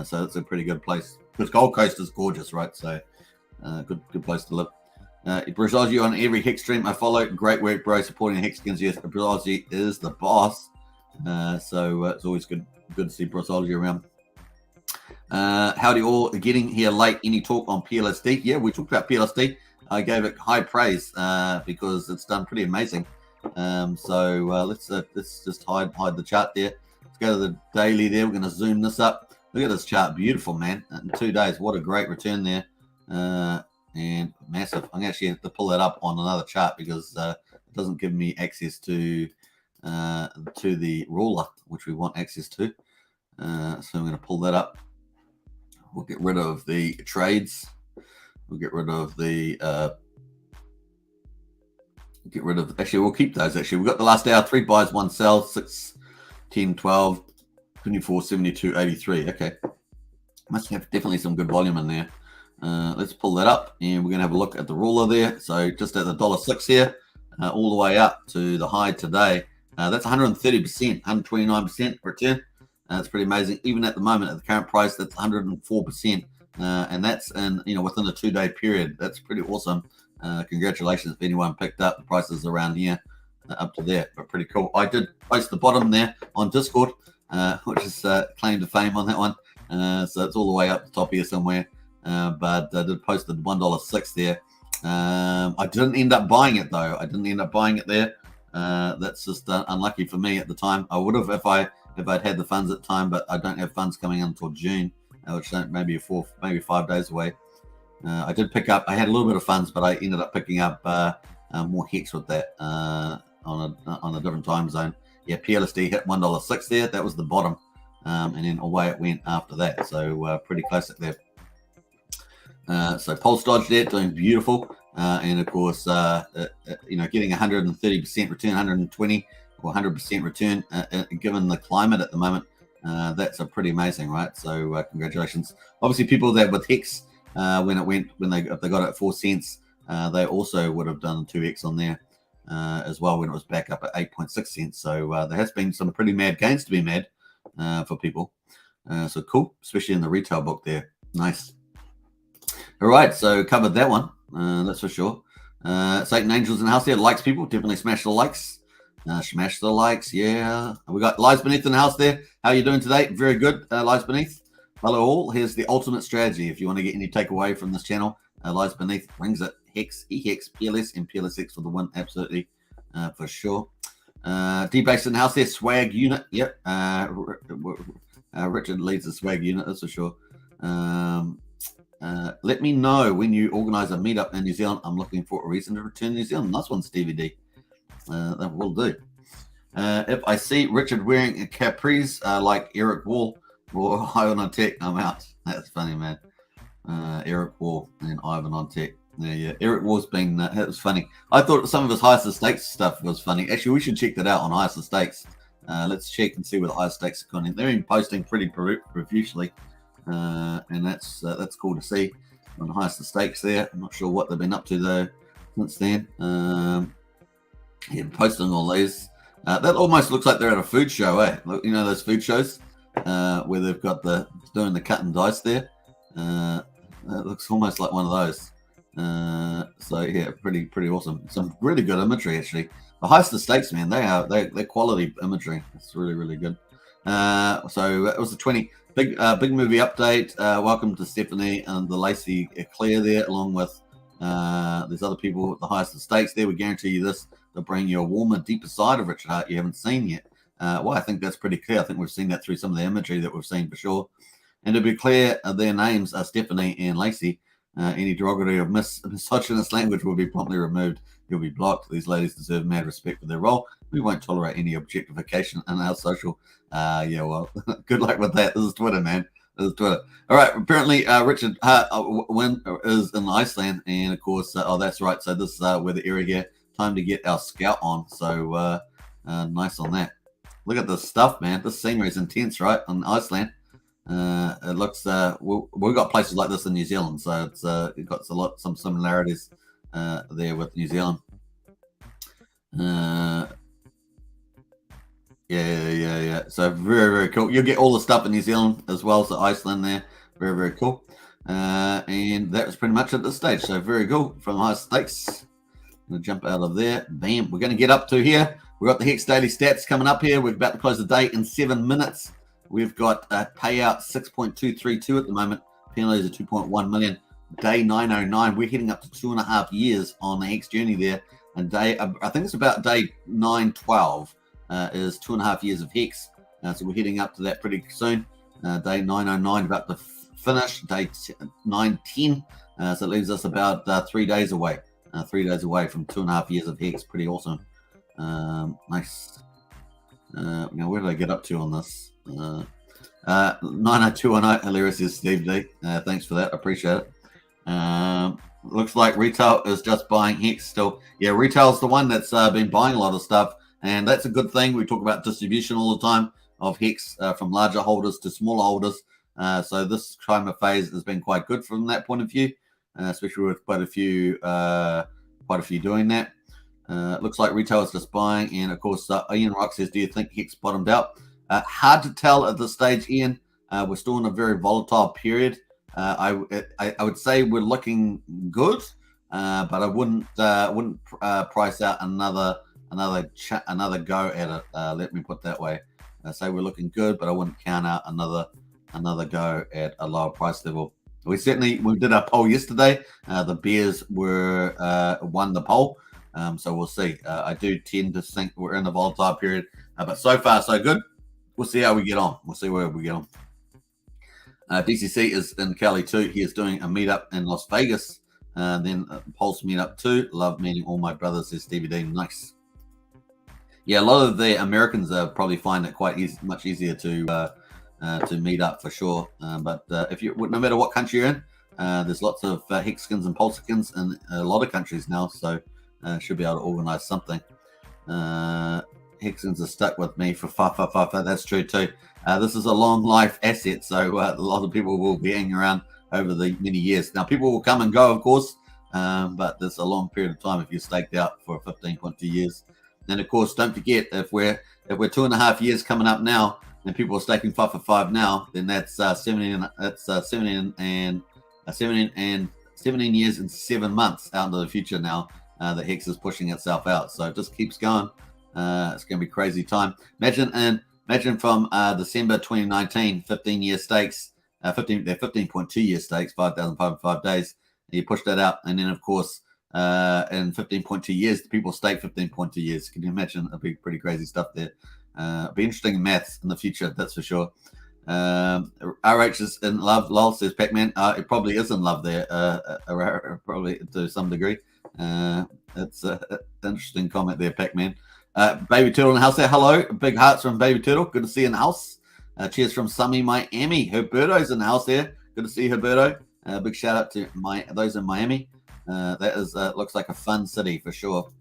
So it's a pretty good place. Because Gold Coast is gorgeous, right? So good place to live. Brazozzi on every Hex stream I follow. Great work, bro. Supporting Hexkins. Yes, Brazozzi is the boss. So it's always good to see Brazozzi around. Howdy all. Getting here late. Any talk on PLSD? Yeah, we talked about PLSD. I gave it high praise because it's done pretty amazing. So let's just hide the chart there. Let's go to the daily there. We're going to zoom this up. Look at this chart. Beautiful, man. In 2 days. What a great return there. And massive. I'm actually have to pull that up on another chart because it doesn't give me access to the ruler, which we want access to. So I'm going to pull that up. We'll get rid of the trades. We'll get rid of the actually we'll keep those. Actually, we've got the last hour, 3 buys, 1 sell, 6, 10, 12, 24, 72, 83. Okay, must have definitely some good volume in there. Let's pull that up and we're going to have a look at the ruler there. So just at the $1.06 here, all the way up to the high today. That's 130%, 129% return. That's pretty amazing. Even at the moment, at the current price, that's 104%. And that's within a 2-day period. That's pretty awesome. Congratulations if anyone picked up the prices around here up to there. But pretty cool. I did post the bottom there on Discord, which is claim to fame on that one. So it's all the way up the top here somewhere. But I did post the $1.06 there. I didn't end up buying it though. I didn't end up buying it there. That's just unlucky for me at the time. I would have if I'd had the funds at the time, but I don't have funds coming in until June, which maybe 5 days away. I did pick up. I had a little bit of funds, but I ended up picking up more Hex with that on a different time zone. Yeah, PLSD hit $1.06 there. That was the bottom, and then away it went after that. So pretty classic there. So Pulse Dodge there doing beautiful, and of course, getting 130% return, 120 or 100% return, given the climate at the moment. That's a pretty amazing, right? So congratulations. Obviously, people that with Hex when they got it at 4 cents. They also would have done 2x on there as well when it was back up at 8.6 cents. So there has been some pretty mad gains to be made for people. So cool, especially in the retail book there. Nice. All right, so covered that one. That's for sure. Satan Angels in the house there. Likes people, definitely smash the likes. Smash the likes, yeah. We got Lies Beneath in the house there. How are you doing today? Very good, Lies Beneath. Hello all. Here's the ultimate strategy. If you want to get any takeaway from this channel, Lies Beneath brings it. Hex, EHEX, PLS, and PLSX for the win. Absolutely, for sure. Debased in the house there. Swag unit. Yep. Richard leads the swag unit, that's for sure. Let me know when you organize a meetup in New Zealand. I'm looking for a reason to return to New Zealand. Nice one, Stevie D. That will do. If I see Richard wearing a capris like Eric Wall or Ivan on Tech, I'm out. That's funny, man. Eric Wall and Ivan on Tech. Yeah. Eric Wall's been, that was funny. I thought some of his highest stakes stuff was funny. Actually, we should check that out on highest stakes. Let's check and see where the highest stakes are going. They've been posting pretty profusely. And that's cool to see on the highest stakes there. I'm not sure what they've been up to though since then. Yeah, posting all these. That almost looks like they're at a food show, eh? You know those food shows where they've got doing the cut and dice there. That looks almost like one of those. So yeah, pretty awesome. Some really good imagery actually. The highest stakes, man, they're quality imagery. It's really good. So that was the 20 big movie update. Welcome to Stephanie and the Lacey Claire there, along with there's other people with the highest stakes there. We guarantee you this. They'll bring you a warmer, deeper side of Richard Hart you haven't seen yet. Well, I think that's pretty clear. I think we've seen that through some of the imagery that we've seen for sure. And to be clear, their names are Stephanie and Lacey. Any derogatory or misogynist language will be promptly removed. You'll be blocked. These ladies deserve mad respect for their role. We won't tolerate any objectification in our social. Yeah, well, good luck with that. This is Twitter, man. This is Twitter. All right. Apparently, Richard Hart is in Iceland, and of course, oh, that's right. So this is where the area here. Time to get our scout on. So nice on that. Look at this stuff, man. This scenery is intense, right? On Iceland. It looks. We've got places like this in New Zealand, so it's got some similarities there with New Zealand. Yeah. So very cool. You'll get all the stuff in New Zealand as well as Iceland there. Very cool. And that was pretty much at this stage. So very cool from high stakes. I'm gonna jump out of there. Bam. We're gonna get up to here. We've got the Hex Daily Stats coming up here. We're about to close the day in 7 minutes. We've got a payout 6.232 at the moment. Penalties are 2.1 million. Day 909. We're heading up to 2.5 years on the Hex journey there. And I think it's about day 912 is 2.5 years of Hex. So we're heading up to that pretty soon. Day 909 about to finish. Day 910. So it leaves us about 3 days away. 3 days away from 2.5 years of Hex. Pretty awesome. Nice. Now where did I get up to on this? 90210. Hilarious is Steve D. Thanks for that. I appreciate it. Looks like retail is just buying Hex still. Yeah, retail's the one that's been buying a lot of stuff, and that's a good thing. We talk about distribution all the time of Hex from larger holders to smaller holders. So this kind of phase has been quite good from that point of view, especially with quite a few doing that. Looks like retail is just buying, and of course, Ian Rock says, "Do you think Hex bottomed out?" Hard to tell at this stage, Ian. We're still in a very volatile period. I would say we're looking good, but I wouldn't price out another go at it. Let me put it that way. I say we're looking good, but I wouldn't count out another go at a lower price level. We did our poll yesterday. The Bears won the poll, so we'll see. I do tend to think we're in a volatile period, but so far so good. We'll see how we get on. We'll see where we get on. DCC is in Cali too. He is doing a meetup in Las Vegas. Then Pulse meetup too. Love meeting all my brothers, says Stevie D. Nice. Yeah, a lot of the Americans probably find it quite much easier to meet up for sure. But if you, no matter what country you're in, there's lots of Hexkins and Pulsechins in a lot of countries now. So should be able to organize something. Hexkins are stuck with me for fa. That's true too. This is a long life asset, so a lot of people will be hanging around over the many years. Now, people will come and go, of course, but there's a long period of time if you're staked out for 15.2 years. And of course, don't forget, if we're 2.5 years coming up now, and people are staking 5 for 5 now, then that's 17 years and 7 months out into the future now. The Hex is pushing itself out, so it just keeps going. It's going to be crazy time. Imagine from December 2019, 15-year stakes, 15.2 year stakes, 5,505 days. And you push that out, and then of course, in 15.2 years, people stake 15.2 years. Can you imagine? It'll be pretty crazy stuff there. It'll be interesting maths in the future, that's for sure. RH is in love. Lol, says Pac-Man. It probably is in love there, probably to some degree. It's an interesting comment there, Pac-Man. Baby Turtle in the house there. Hello. Big hearts from Baby Turtle. Good to see you in the house. Cheers from sunny Miami. Herberto's in the house there. Good to see you, Herberto. Big shout out to those in Miami. That is looks like a fun city for sure.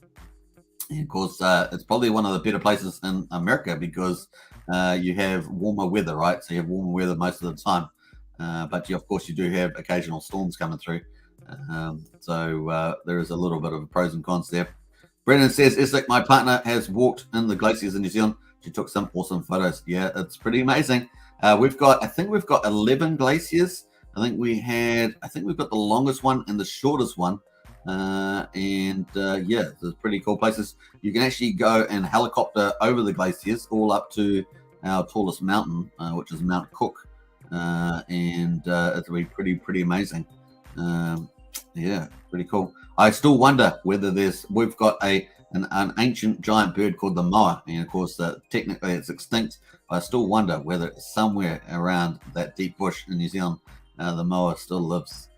And of course, it's probably one of the better places in America because you have warmer weather, right? So you have warmer weather most of the time. But of course, you do have occasional storms coming through. So there is a little bit of pros and cons there. Brendan says, Isaac, my partner has walked in the glaciers in New Zealand. She took some awesome photos. Yeah, it's pretty amazing. I think we've got 11 glaciers. I think we've got the longest one and the shortest one. Yeah, there's pretty cool places. You can actually go and helicopter over the glaciers all up to our tallest mountain, which is Mount Cook. It'll be pretty amazing. Yeah, pretty cool. I still wonder whether we've got an ancient giant bird called the moa, and of course technically it's extinct, but I still wonder whether it's somewhere around that deep bush in New Zealand the moa still lives.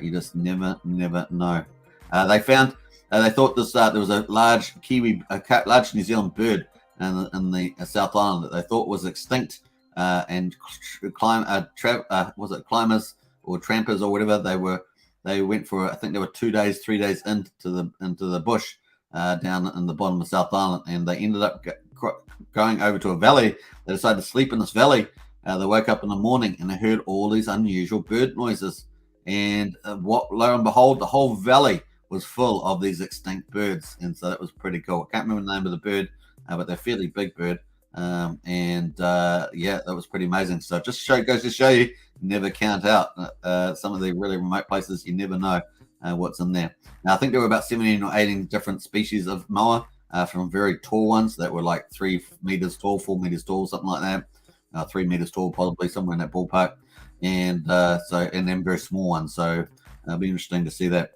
You just never know. They thought there was a large large New Zealand bird in the South Island that they thought was extinct, and climbers or trampers or whatever they went for. I think they were 3 days into the bush down in the bottom of South Island, and they ended up going over to a valley. They decided to sleep in this valley. They woke up in the morning and they heard all these unusual bird noises, and lo and behold, the whole valley was full of these extinct birds. And so that was pretty cool. I can't remember the name of the bird, but they're a fairly big bird. Yeah, that was pretty amazing. So goes to show you, never count out some of the really remote places. You never know what's in there. Now, I think there were about 17 or 18 different species of moa, from very tall ones that were like 3 meters tall, 4 meters tall, something like that. 3 meters tall, probably somewhere in that ballpark. And then very small ones. So it'll be interesting to see that.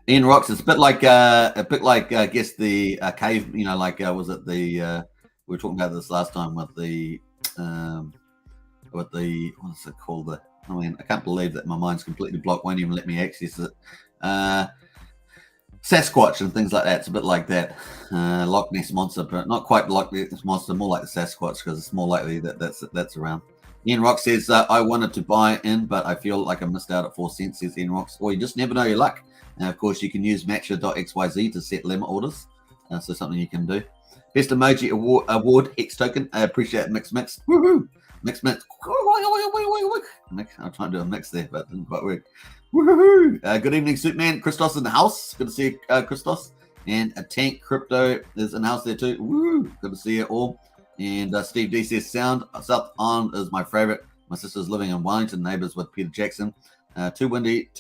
Ian Rocks, it's a bit like I guess the cave. Was it the we were talking about this last time with the what's it called? I can't believe that my mind's completely blocked. Won't even let me access it. Sasquatch and things like that. It's a bit like that. Loch Ness Monster, but not quite Loch Ness Monster. More like the Sasquatch because it's more likely that's around. Ian Rock says, I wanted to buy in, but I feel like I missed out at 4 cents, says Ian Rocks. Well, you just never know your luck. Now, of course, you can use matcher.xyz to set limit orders. So something you can do. Best Emoji Award Hex Token. I appreciate it. Mix. Woohoo! Mix. I'm trying to do a mix there, but it didn't quite work. Woohoo! Good evening, Superman. Christos in the house. Good to see you, Christos. And a Tank Crypto is in the house there too. Woo! Good to see you all. And Steve D says, South Island is my favorite. My sister's living in Wellington, neighbors with Peter Jackson. Too windy.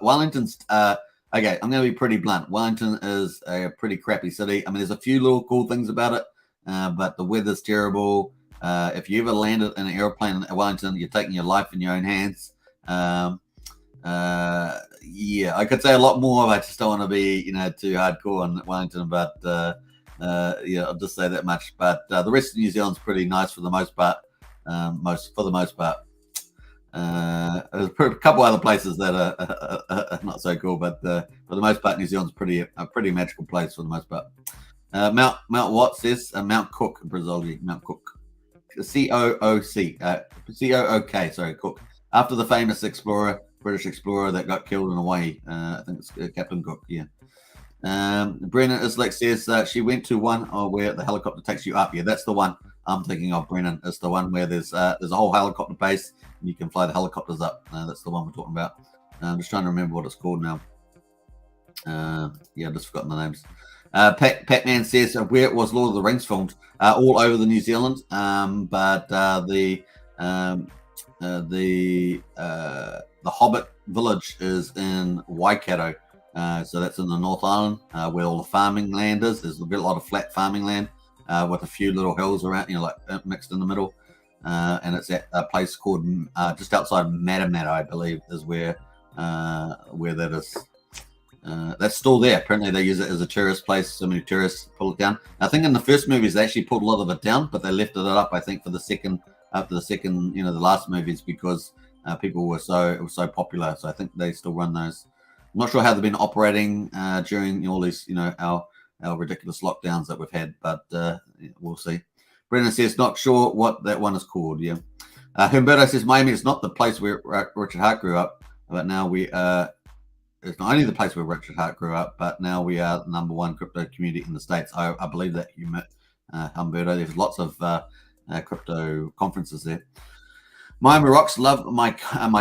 Wellington's, okay, I'm going to be pretty blunt. Wellington is a pretty crappy city. I mean, there's a few little cool things about it, but the weather's terrible. If you ever landed in an airplane in Wellington, you're taking your life in your own hands. Yeah, I could say a lot more, but I just don't want to be, too hardcore on Wellington, but yeah, I'll just say that much. But the rest of New Zealand's pretty nice for the most part. There's a couple other places that are not so cool, but for the most part, New Zealand's a pretty magical place for the most part. Mount Watt says Mount Cook, Brazil, Mount Cook, C-O-O-K, sorry, Cook. After the famous British explorer that got killed in Hawaii, I think it's Captain Cook. Yeah. Brennan Islek says she went to one where the helicopter takes you up. Yeah, that's the one. I'm thinking of, Brennan. It's the one where there's a whole helicopter base and you can fly the helicopters up. That's the one we're talking about. I'm just trying to remember what it's called now. Yeah, I've just forgotten the names. Pat-Man says where was Lord of the Rings filmed? All over the New Zealand, but the Hobbit village is in Waikato, so that's in the North Island, where all the farming land is. There's a lot of flat farming land with a few little hills around, like mixed in the middle, and it's at a place called just outside Matamata, I believe, is where that is. That's still there. Apparently, they use it as a tourist place. So many tourists pull it down. I think in the first movies they actually pulled a lot of it down, but they left it up. I think for the second, after the second, the last movies, because people were it was so popular. So I think they still run those. I'm not sure how they've been operating during all these, our ridiculous lockdowns that we've had, but we'll see. Brendan says not sure what that one is called. Yeah, Humberto says Miami is not the place where Richard Hart grew up, but now we it's not only the place where Richard Hart grew up, but now we are the #1 crypto community in the States. I believe that, Humberto. There's lots of crypto conferences there. Miami rocks. Love my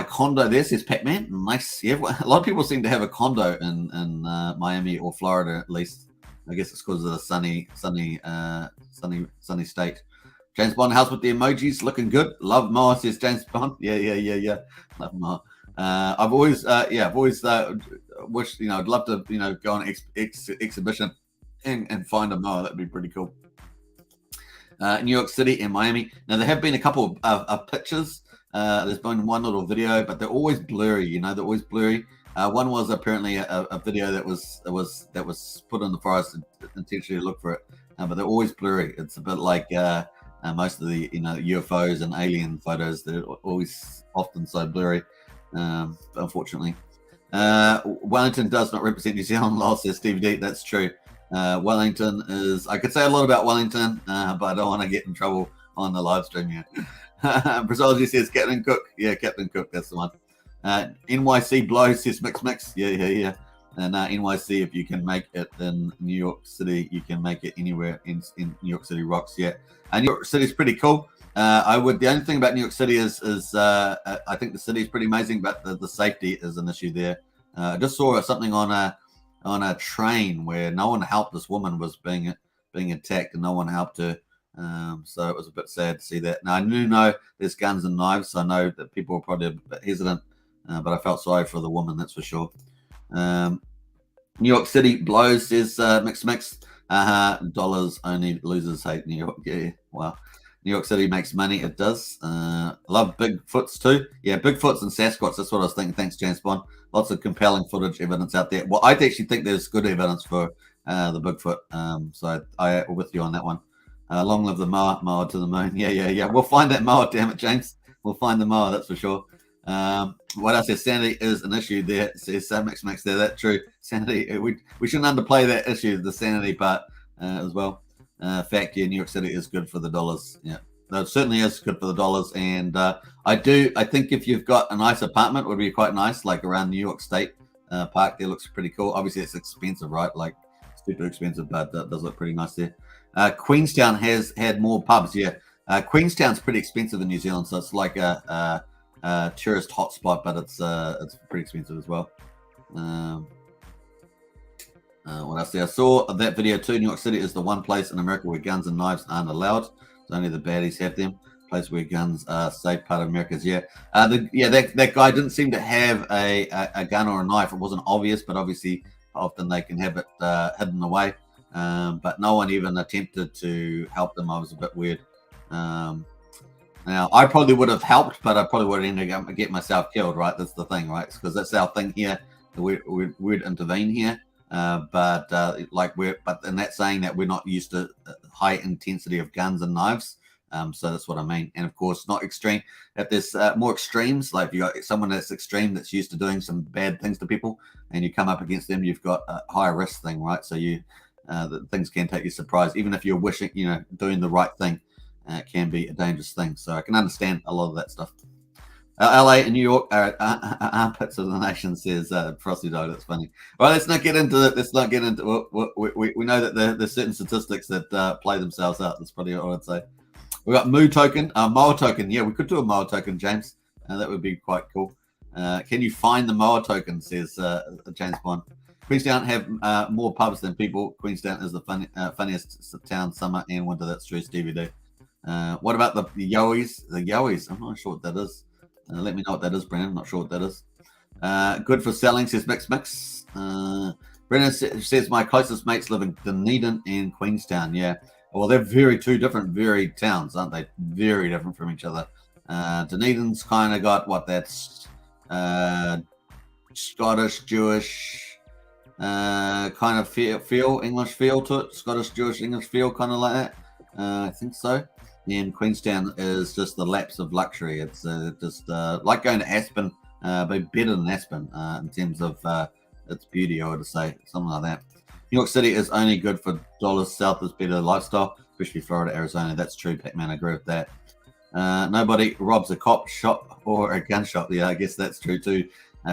condo there, says Pac-Man. Nice. Yeah, a lot of people seem to have a condo in Miami or Florida, at least. I guess it's because of the sunny state. James Bond house with the emojis, looking good. Love Moa, says James Bond. Yeah. Love Moa. I've always wished, I'd love to, go on exhibition and find a Moa. That'd be pretty cool. New York City and Miami. Now, there have been a couple of pictures. There's been one little video, but they're always blurry. They're always blurry. One was apparently a video that was put in the forest and intentionally look for it, but they're always blurry. It's a bit like most of the UFOs and alien photos. They're always often so blurry. Unfortunately, Wellington does not represent New Zealand. Lol, says Stevie D. That's true. Wellington is. I could say a lot about Wellington, but I don't want to get in trouble on the live stream here. Brazology says Captain Cook. Yeah, Captain Cook. That's the one. NYC blows, says Mix. Yeah. And NYC, if you can make it in New York City, you can make it anywhere in New York City rocks. Yeah, and New York City is pretty cool. The only thing about New York City is I think the city is pretty amazing, but the safety is an issue there. I just saw something on a train where no one helped. This woman was being attacked and no one helped her. So it was a bit sad to see that. Now I know there's guns and knives, so I know that people were probably a bit hesitant, but I felt sorry for the woman, that's for sure. New York City blows, says Mix. Dollars only, losers hate New York. Yeah, wow. New York City makes money. It does. Love Bigfoots too. Yeah, Bigfoots and Sasquatch. That's what I was thinking. Thanks, James Bond. Lots of compelling footage evidence out there. Well, I actually think there's good evidence for the Bigfoot. So I with you on that one. Long live the mower to the moon. Yeah. We'll find that mower. Damn it, James. We'll find the mower. That's for sure. What else says sanity is an issue there. Says Mix there. That's true. Sanity. We shouldn't underplay that issue, the sanity part as well. Fact, yeah, New York City is good for the dollars. Yeah, no, it certainly is good for the dollars. And I think if you've got a nice apartment, it would be quite nice, like around New York State Park. There looks pretty cool. Obviously, it's expensive, right? Like super expensive, but that does look pretty nice there. Queenstown has had more pubs. Yeah, Queenstown's pretty expensive in New Zealand, so it's like a tourist hotspot, but it's pretty expensive as well. What else? I saw that video too. New York City is the one place in America where guns and knives aren't allowed. So only the baddies have them. Place where guns are safe. Part of America's. Yeah. That guy didn't seem to have a gun or a knife. It wasn't obvious, but obviously often they can have it hidden away. But no one even attempted to help them. I was a bit weird. Now I probably would have helped, but I probably would have ended up get myself killed. Right? That's the thing, right? Because that's our thing here. We'd intervene here. But in that saying that we're not used to high intensity of guns and knives. So that's what I mean. And of course, not extreme. If there's more extremes, like if you got someone that's extreme that's used to doing some bad things to people, and you come up against them, you've got a higher risk thing, right? So things can take you surprise, even if you're wishing, doing the right thing. It can be a dangerous thing. So I can understand a lot of that stuff. LA and New York are armpits of the nation, says Frosty Dog. That's funny. Well, let's not get into it. We know that there's certain statistics that play themselves out. That's probably what I'd say. We got Moo token, Moa token. Yeah, we could do a Moa token, James. That would be quite cool. Can you find the Moa token? Says James Bond. Queenstown have more pubs than people. Queenstown is the funniest town summer and winter. That's true, Stevie D. What about the Yowies? The Yowies. I'm not sure what that is. Let me know what that is, Brandon. I'm not sure what that is. Good for selling, says Mix. Brennan says my closest mates live in Dunedin and Queenstown. Yeah. Well, they're two different towns, aren't they? Very different from each other. Dunedin's kind of got what that's Scottish, Jewish kind of feel, English feel to it. Scottish, Jewish, English feel, kind of like that. I think so. And Queenstown is just the lapse of luxury. It's just like going to Aspen, but better than Aspen in terms of its beauty, I would say, something like that. New York City is only good for dollars. South is better lifestyle, especially Florida, Arizona. That's true, Pac-Man. I agree with that. Nobody robs a cop shop or a gun shop. Yeah, I guess that's true too,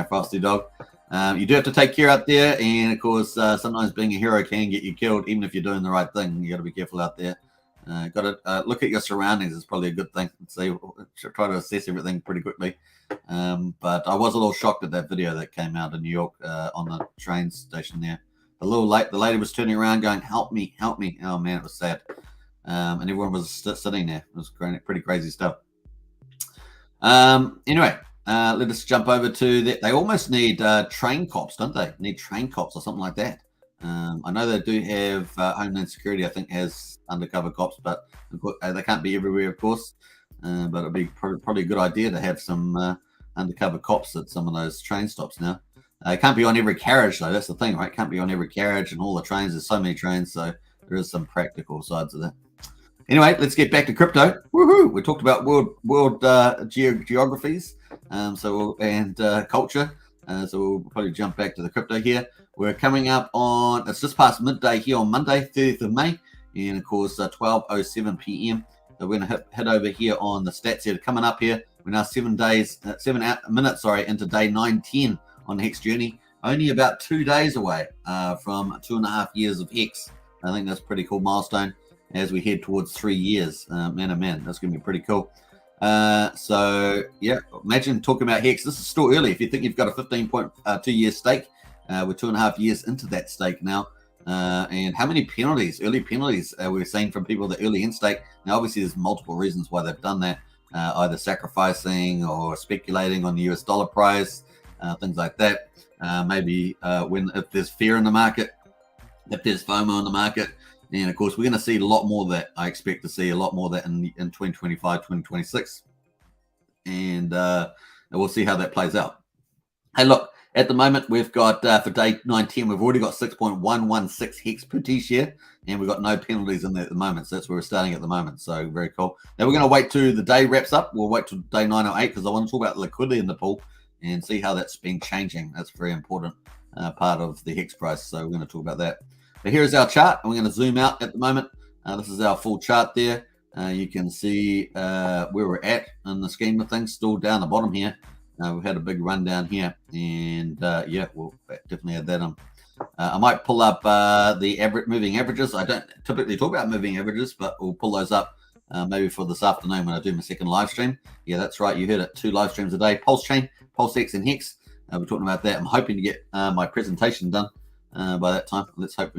Frosty Dog. You do have to take care out there, and of course, sometimes being a hero can get you killed, even if you're doing the right thing. You got to be careful out there. Got to look at your surroundings is probably a good thing. So try to assess everything pretty quickly. But I was a little shocked at that video that came out in New York on the train station there. A little late, the lady was turning around going, help me, help me. Oh man, it was sad. And everyone was sitting there. It was pretty crazy stuff. Anyway, let us jump over to that. They almost need train cops, don't they? Need train cops or something like that. I know they do have Homeland Security, I think, has undercover cops, but they can't be everywhere, of course. But it'd be probably a good idea to have some undercover cops at some of those train stops now. It can't be on every carriage, though. That's the thing, right? It can't be on every carriage and all the trains. There's so many trains, so there is some practical sides of that. Anyway, let's get back to crypto. Woohoo! We talked about world geographies, and culture. So we'll probably jump back to the crypto here. We're coming up on, it's just past midday here on Monday, 30th of May, and of course 12:07 p.m. So we're going to hit over here on the stats here. Coming up here, we're now 7 minutes into day 910 on the Hex journey. Only about 2 days away from 2.5 years of Hex. I think that's a pretty cool milestone as we head towards 3 years. Man, oh man, that's going to be pretty cool. So yeah, imagine talking about Hex. This is still early. If you think you've got a 15.2 year stake, we're 2.5 years into that stake now. And how many early penalties we're seeing from people that early in stake. Now, obviously, there's multiple reasons why they've done that, either sacrificing or speculating on the US dollar price, things like that. Maybe if there's fear in the market, if there's FOMO in the market. And of course, we're going to see a lot more of that. I expect to see a lot more of that in 2025, 2026. And we'll see how that plays out. Hey, look, at the moment, we've got, for day 910, we've already got 6.116 Hex per T-share, and we've got no penalties in there at the moment. So that's where we're starting at the moment. So very cool. Now, we're going to wait till the day wraps up. We'll wait till day 908 because I want to talk about liquidity in the pool and see how that's been changing. That's a very important part of the Hex price. So we're going to talk about that. But here's our chart. And we're going to zoom out at the moment. This is our full chart there. You can see where we're at in the scheme of things, still down the bottom here. We've had a big run down here, and yeah, we'll definitely add that on. I might pull up the moving averages. I don't typically talk about moving averages, but we'll pull those up maybe for this afternoon when I do my second live stream. Yeah, that's right. You heard it. 2 live streams a day. Pulsechain, Pulsex, and Hex. We're talking about that. I'm hoping to get my presentation done by that time. Let's hope,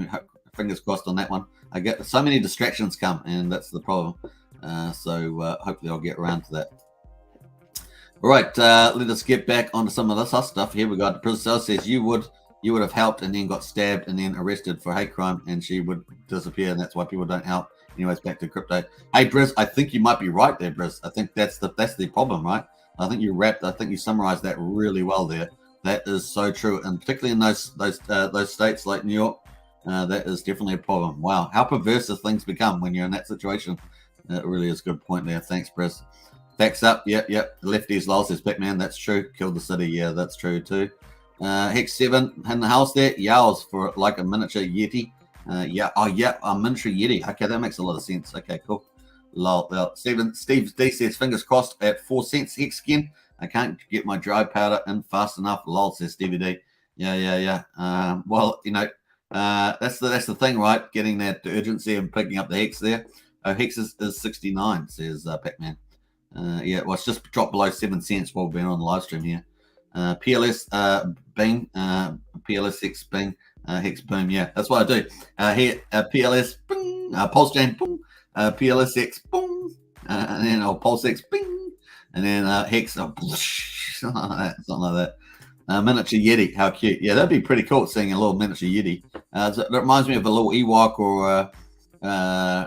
fingers crossed on that one. I get so many distractions come, and that's the problem. So hopefully I'll get around to that. All right, let us get back onto some of this stuff here. We got Priscilla says you would have helped and then got stabbed and then arrested for hate crime, and she would disappear, and that's why people don't help. Anyways, back to crypto. Hey, Briz, I think you might be right there, Briz. I think that's the problem, right? I think you summarized that really well there. That is so true, and particularly in those states like New York, that is definitely a problem. Wow, how perverse have things become when you're in that situation? That really is a good point there. Thanks, Briz. Backs up, yep. Lefties, lol, says Batman. That's true. Killed the city, yeah, that's true too. Hex 7 in the house there. Yowls for like a miniature Yeti. A miniature Yeti. Okay, that makes a lot of sense. Okay, cool. Lol. Steve D says fingers crossed at 4 cents Hex skin. I can't get my dry powder in fast enough. Lol, says Stevie D. Yeah. Well, that's the thing, right? Getting that urgency and picking up the Hex there. Oh, Hex is 69, says Pac-Man. Yeah, well, it's just dropped below 7 cents while we've been on the live stream here. PLS Bing, PLSX Bing, Hex Boom. Yeah, that's what I do. Here, PLS Bing, Pulsechain Boom, PLSX Boom, and then Pulsex Bing, and then Hex, something like that. Miniature Yeti, how cute. Yeah, that'd be pretty cool seeing a little miniature Yeti. That reminds me of a little Ewok or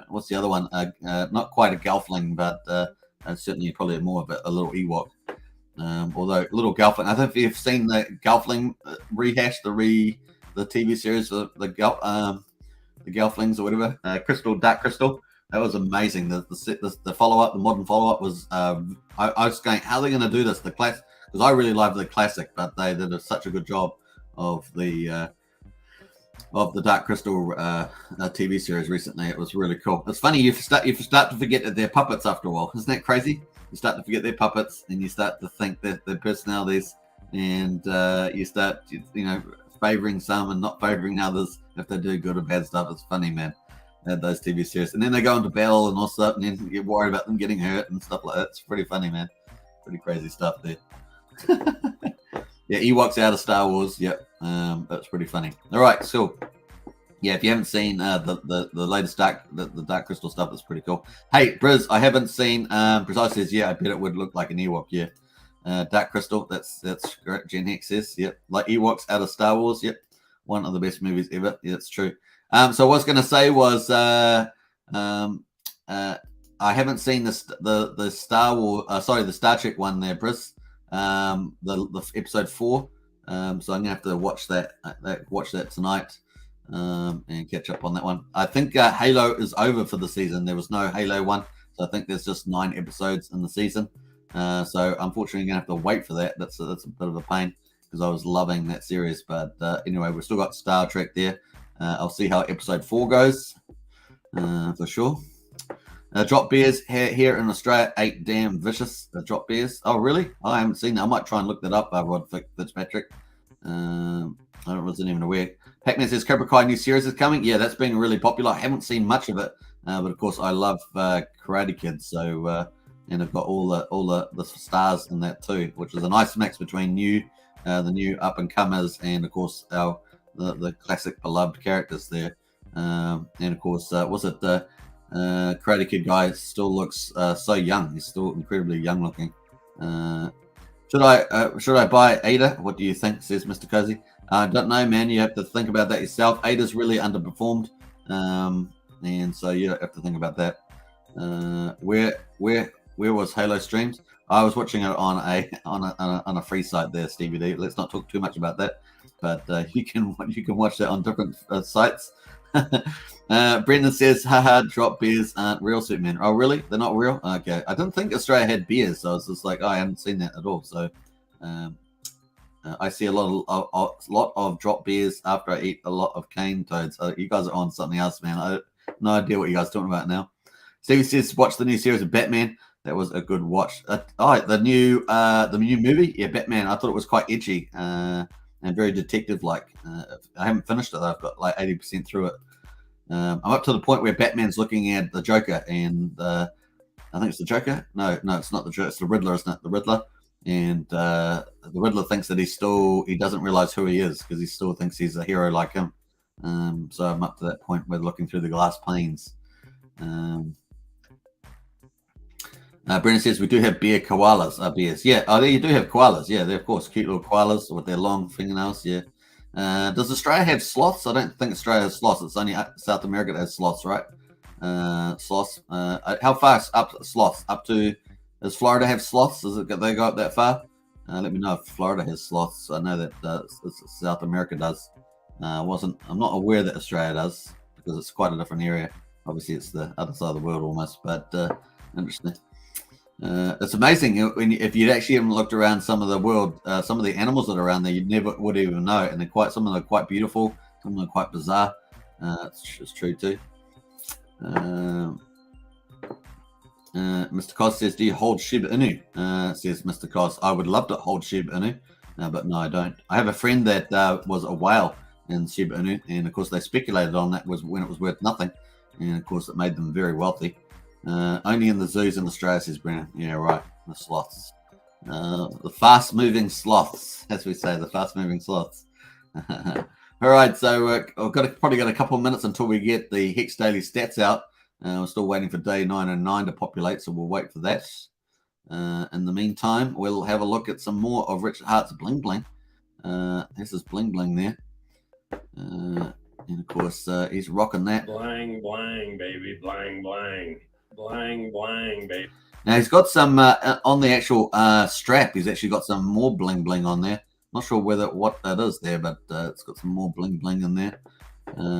what's the other one? Not quite a Gelfling, but certainly probably more of a little Ewok. Although little Gelfling, I don't know if you've seen the Gelfling rehash, the TV series, the Gelflings or whatever, Dark Crystal. That was amazing. The follow up, the modern follow up was. I was going, how are they going to do this? The class, because I really loved the classic, but they did such a good job of the Dark Crystal TV series recently. It was really cool. It's funny, you start to forget that they're puppets after a while. Isn't that crazy? You start to forget they're puppets, and you start to think that their personalities, and you start, favoring some and not favoring others if they do good or bad stuff. It's funny, man. Those TV series, and then they go into battle and all stuff, and then you get worried about them getting hurt and stuff like that. It's pretty funny, man. Pretty crazy stuff there. Yeah, Ewoks out of Star Wars. Yep, that's pretty funny. All right, so yeah, if you haven't seen the latest the Dark Crystal stuff, it's pretty cool. Hey, Briz, I haven't seen. Precise says, yeah, I bet it would look like an Ewok. Yeah, Dark Crystal. That's correct. Gen Hex says, yep, like Ewoks out of Star Wars. Yep, one of the best movies ever. Yeah, it's true. So what I was going to say was, I haven't seen the Star Wars, the Star Trek one there, Briz. The episode 4. So I'm gonna have to watch that tonight, and catch up on that one. I think Halo is over for the season. There was no Halo one, so I think there's just 9 episodes in the season. So unfortunately, I'm gonna have to wait for that. That's a bit of a pain because I was loving that series. But anyway, we've still got Star Trek there. I'll see how episode 4 goes, for sure. Drop bears here in Australia ain't damn vicious. Drop bears. Oh, really? I haven't seen that. I might try and look that up, Rod Fitzpatrick. I wasn't even aware. Pac-Man says Cobra Kai new series is coming. Yeah, that's been really popular. I haven't seen much of it, but of course I love Karate Kid. So and I've got all the stars in that too, which is a nice mix between the new up and comers and of course the classic beloved characters there. And of course, was it the Karate Kid guy still looks so young. He's still incredibly young looking. Should I buy Ada? What do you think? Says Mr. Cozy. I don't know, man. You have to think about that yourself. Ada's really underperformed, and so you have to think about that. Where was Halo streamed? I was watching it on a free site there, Stevie D. Let's not talk too much about that, but you can watch that on different sites. Brendan says, haha, drop beers aren't real Superman. Oh, really? They're not real? Okay. I didn't think Australia had beers, so I was just like, I haven't seen that at all. So I see a lot of drop beers after I eat a lot of cane toads. You guys are on something else, man. I have no idea what you guys are talking about now. Stevie says, watch the new series of Batman. That was a good watch. The new movie? Yeah, Batman. I thought it was quite edgy and very detective-like. I haven't finished it, though. I've got like 80% through it. I'm up to the point where Batman's looking at the Joker, and I think it's the Joker. No, it's not the Joker. It's the Riddler, isn't it? The Riddler, and the Riddler thinks that he doesn't realize who he is because he still thinks he's a hero like him. So I'm up to that point where looking through the glass panes. Brendan says we do have bear koalas. Bears, yeah. Oh, there you do have koalas. Yeah, they're of course cute little koalas with their long fingernails. Yeah. Does Australia have sloths? I don't think Australia has sloths. It's only South America that has sloths, right? Sloths. How far up sloths? Up to? Does Florida have sloths? They go up that far? Let me know if Florida has sloths. I know that South America does. I'm not aware that Australia does because it's quite a different area. Obviously, it's the other side of the world almost, but interesting. It's amazing if you'd actually even looked around some of the world, some of the animals that are around there, you never would even know, and some of them are quite beautiful, some of them are quite bizarre. It's true too. Mr. Cos says, "Do you hold Shiba Inu?" Says Mr. Cos, "I would love to hold Shiba Inu, but no, I don't. I have a friend that was a whale in Shiba Inu, and of course they speculated on that was when it was worth nothing, and of course it made them very wealthy." Only in the zoos in Australia, says Brennan. Yeah, right. The sloths. The fast-moving sloths, as we say, the fast-moving sloths. All right, so I've probably got a couple of minutes until we get the Hex Daily stats out. We're still waiting for day 909 to populate, so we'll wait for that. In the meantime, we'll have a look at some more of Richard Hart's Bling Bling. This is Bling Bling there. And of course, he's rocking that. Blang, blang, baby, blang, blang. Blang, blang, baby. Now, he's got some, on the actual strap, he's actually got some more bling bling on there. Not sure what that is there, but it's got some more bling bling in there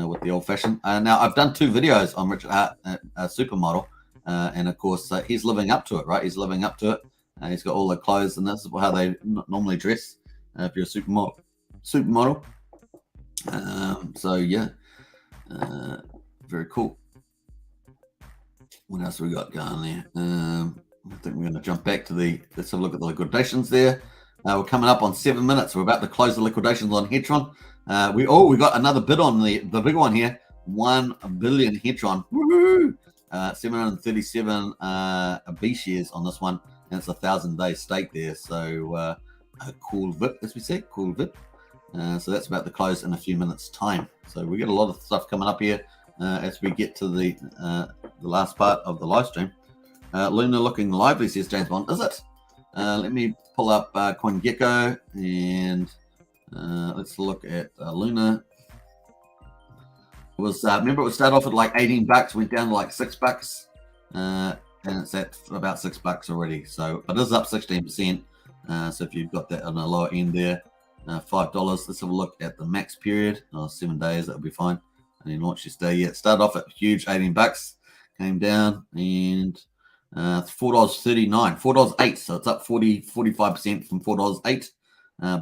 with the old-fashioned. Now, I've done 2 videos on Richard Hart, Supermodel, and, of course, he's living up to it, right? He's living up to it. He's got all the clothes, and this is how they normally dress if you're a supermodel. So, yeah, very cool. What else we got going there? I think we're going to jump back to let's have a look at the liquidations there. We're coming up on 7 minutes. We're about to close the liquidations on Hetron. We got another bid on the big one here. 1 billion Hetron. Woohoo! 737 B shares on this one. And it's a 1,000-day stake there. So a cool VIP, as we say, cool VIP. So that's about to close in a few minutes' time. So we get a lot of stuff coming up here as we get to the last part of the live stream. Luna looking lively, says James Bond. Is it? Let me pull up CoinGecko and let's look at Luna. It was remember it started off at like 18 bucks, went down to like $6, and it's at about $6 already. So it is up 16%. So if you've got that on the lower end there, $5. Let's have a look at the max period. 7 days, that'll be fine. And then launch your stay yet. Started off at huge 18 bucks, came down and it's $4.39, $4.08. So it's up 45% from $4.08,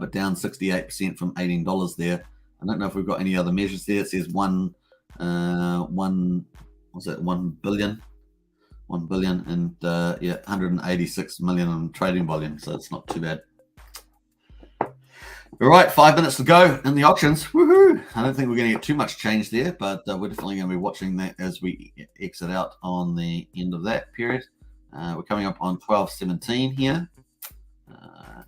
but down 68% from $18 there. I don't know if we've got any other measures there. It says 1 billion, and 186 million in trading volume. So it's not too bad. All right, 5 minutes to go in the auctions. Woohoo! I don't think we're going to get too much change there, but we're definitely going to be watching that as we exit out on the end of that period. We're coming up on 12:17 here,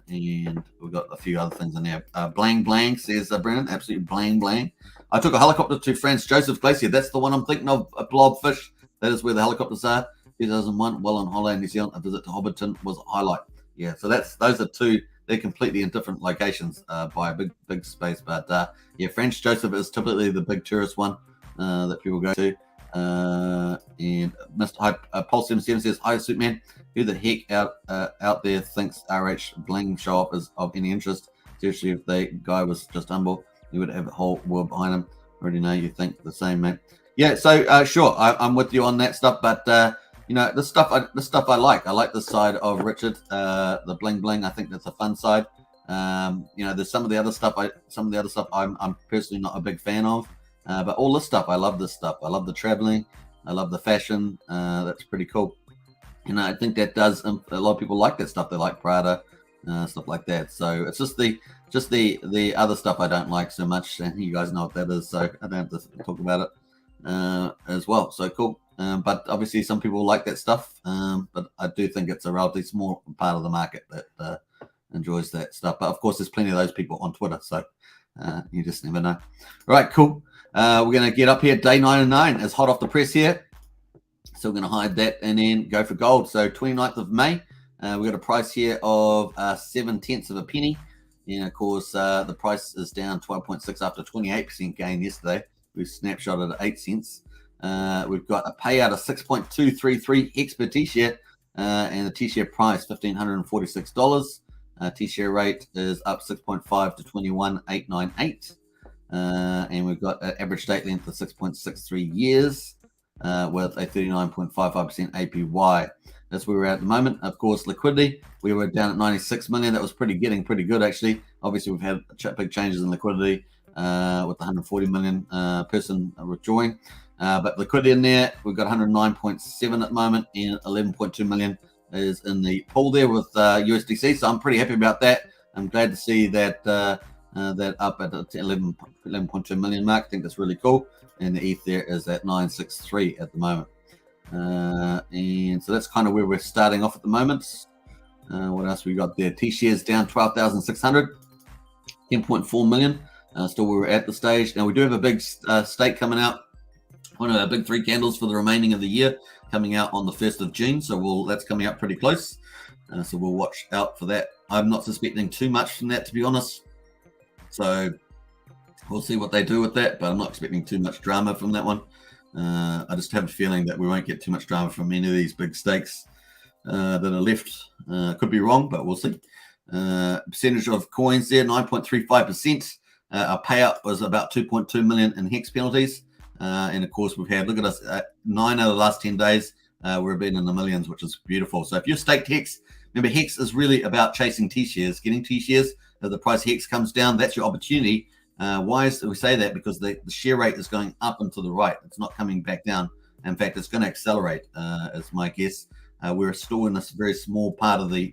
and we've got a few other things in there. Blang blang, says Brennan. Absolutely blang blang. I took a helicopter to Franz Josef Glacier. That's the one I'm thinking of. A blobfish. That is where the helicopters are. 2001, well on holiday in New Zealand. A visit to Hobbiton was a highlight. Yeah, so those are 2. They're completely in different locations by a big space. But yeah, Franz Josef is typically the big tourist one that people go to. And Mr. Pulse77 says, "Hi, Superman. Who the heck out there thinks RH Bling show up is of any interest? Seriously, if the guy was just humble, he would have a whole world behind him. I already know you think the same, mate." Yeah, so sure, I'm with you on that stuff. But this stuff I like. I like the side of Richard, the bling bling. I think that's a fun side. There's some of the other stuff I'm personally not a big fan of. But all this stuff, I love this stuff. I love the traveling. I love the fashion. That's pretty cool. And I think that does. A lot of people like that stuff. They like Prada, stuff like that. So it's just the other stuff I don't like so much. And you guys know what that is. So I don't have to talk about it as well. So cool. But obviously some people like that stuff. But I do think it's a relatively small part of the market that enjoys that stuff. But of course, there's plenty of those people on Twitter. So you just never know. All right, cool. We're going to get up here. Day 909 is hot off the press here. So we're going to hide that and then go for gold. So 29th of May, we've got a price here of 7/10 of a penny. And of course, the price is down 12.6 after 28% gain yesterday. We snapshotted at 8 cents. We've got a payout of 6.233 Hex per T-share, and the T-share price $1,546. T-share rate is up 6.5 to 21,898. And we've got an average date length of 6.63 years with a 39.55% APY. That's where we're at the moment. Of course, liquidity, we were down at 96 million. That was getting pretty good, actually. Obviously, we've had big changes in liquidity with 140 million person withdrawing. But liquidity in there, we've got 109.7 at the moment, and 11.2 million is in the pool there with USDC. So I'm pretty happy about that. I'm glad to see that that up at the 11.2 million mark. I think that's really cool. And the ETH there is at 963 at the moment. And so that's kind of where we're starting off at the moment. What else we got there? T-shares down 12,600, 10.4 million. Still where we're at the stage. Now we do have a big stake coming out. One of our big 3 candles for the remaining of the year coming out on the 1st of June. So that's coming out pretty close. So we'll watch out for that. I'm not suspecting too much from that, to be honest. So we'll see what they do with that, but I'm not expecting too much drama from that one. I just have a feeling that we won't get too much drama from any of these big stakes that are left. Could be wrong, but we'll see. Percentage of coins there, 9.35%. Our payout was about 2.2 million in Hex penalties. And of course, we've had, look at us, 9 out of the last 10 days, we've been in the millions, which is beautiful. So if you've staked Hex, remember, Hex is really about chasing T-shares, getting T-shares. As the price Hex comes down, that's your opportunity. Why do we say that? Because the share rate is going up and to the right. It's not coming back down. In fact, it's going to accelerate, is my guess. We're still in this very small part of the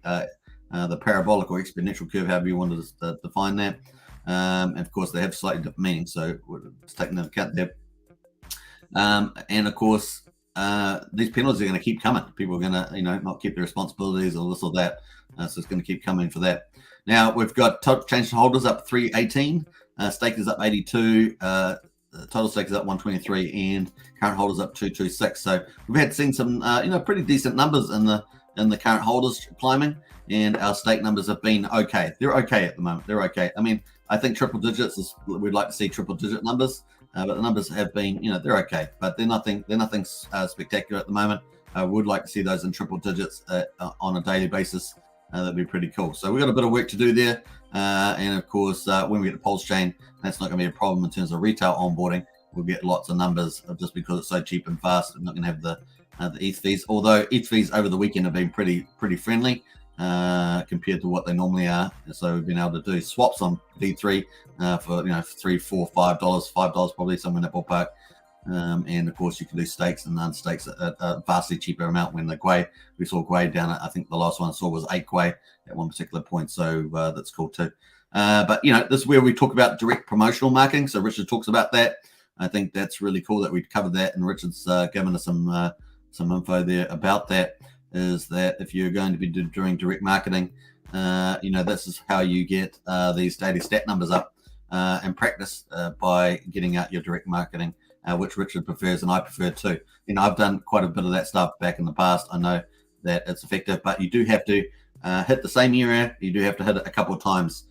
parabolic or exponential curve, however you want to define that. And of course, they have slightly different meanings, so we're just taking into account there. And of course, these penalties are going to keep coming. People are going to, not keep their responsibilities or this or that. So it's going to keep coming for that. Now we've got change holders up 318, stake is up 82, total stake is up 123, and current holders up 226. So we've seen some, pretty decent numbers in the current holders climbing, and our stake numbers have been okay. They're okay at the moment. They're okay. I mean, I think triple digits we'd like to see triple digit numbers. But the numbers have been, they're okay, but they're nothing spectacular at the moment. I would like to see those in triple digits on a daily basis. That'd be pretty cool. So we've got a bit of work to do there. And of course, when we get to Pulsechain, that's not going to be a problem in terms of retail onboarding. We'll get lots of numbers just because it's so cheap and fast. We're not going to have the ETH fees, although ETH fees over the weekend have been pretty friendly compared to what they normally are. So we've been able to do swaps on V3 for $3, $4, $5 probably, somewhere in that ballpark. And of course, you can do stakes and unstakes at a vastly cheaper amount when the Gwei. We saw Gwei down at, I think the last one I saw was 8 Gwei at one particular point. So that's cool too. But this is where we talk about direct promotional marketing. So Richard talks about that. I think that's really cool that we covered that, and Richard's given us some info there about that. Is that if you're going to be doing direct marketing, this is how you get these daily stat numbers up and practice by getting out your direct marketing, which Richard prefers and I prefer too. I've done quite a bit of that stuff back in the past. I know that it's effective, but you do have to hit the same area. You do have to hit it a couple of times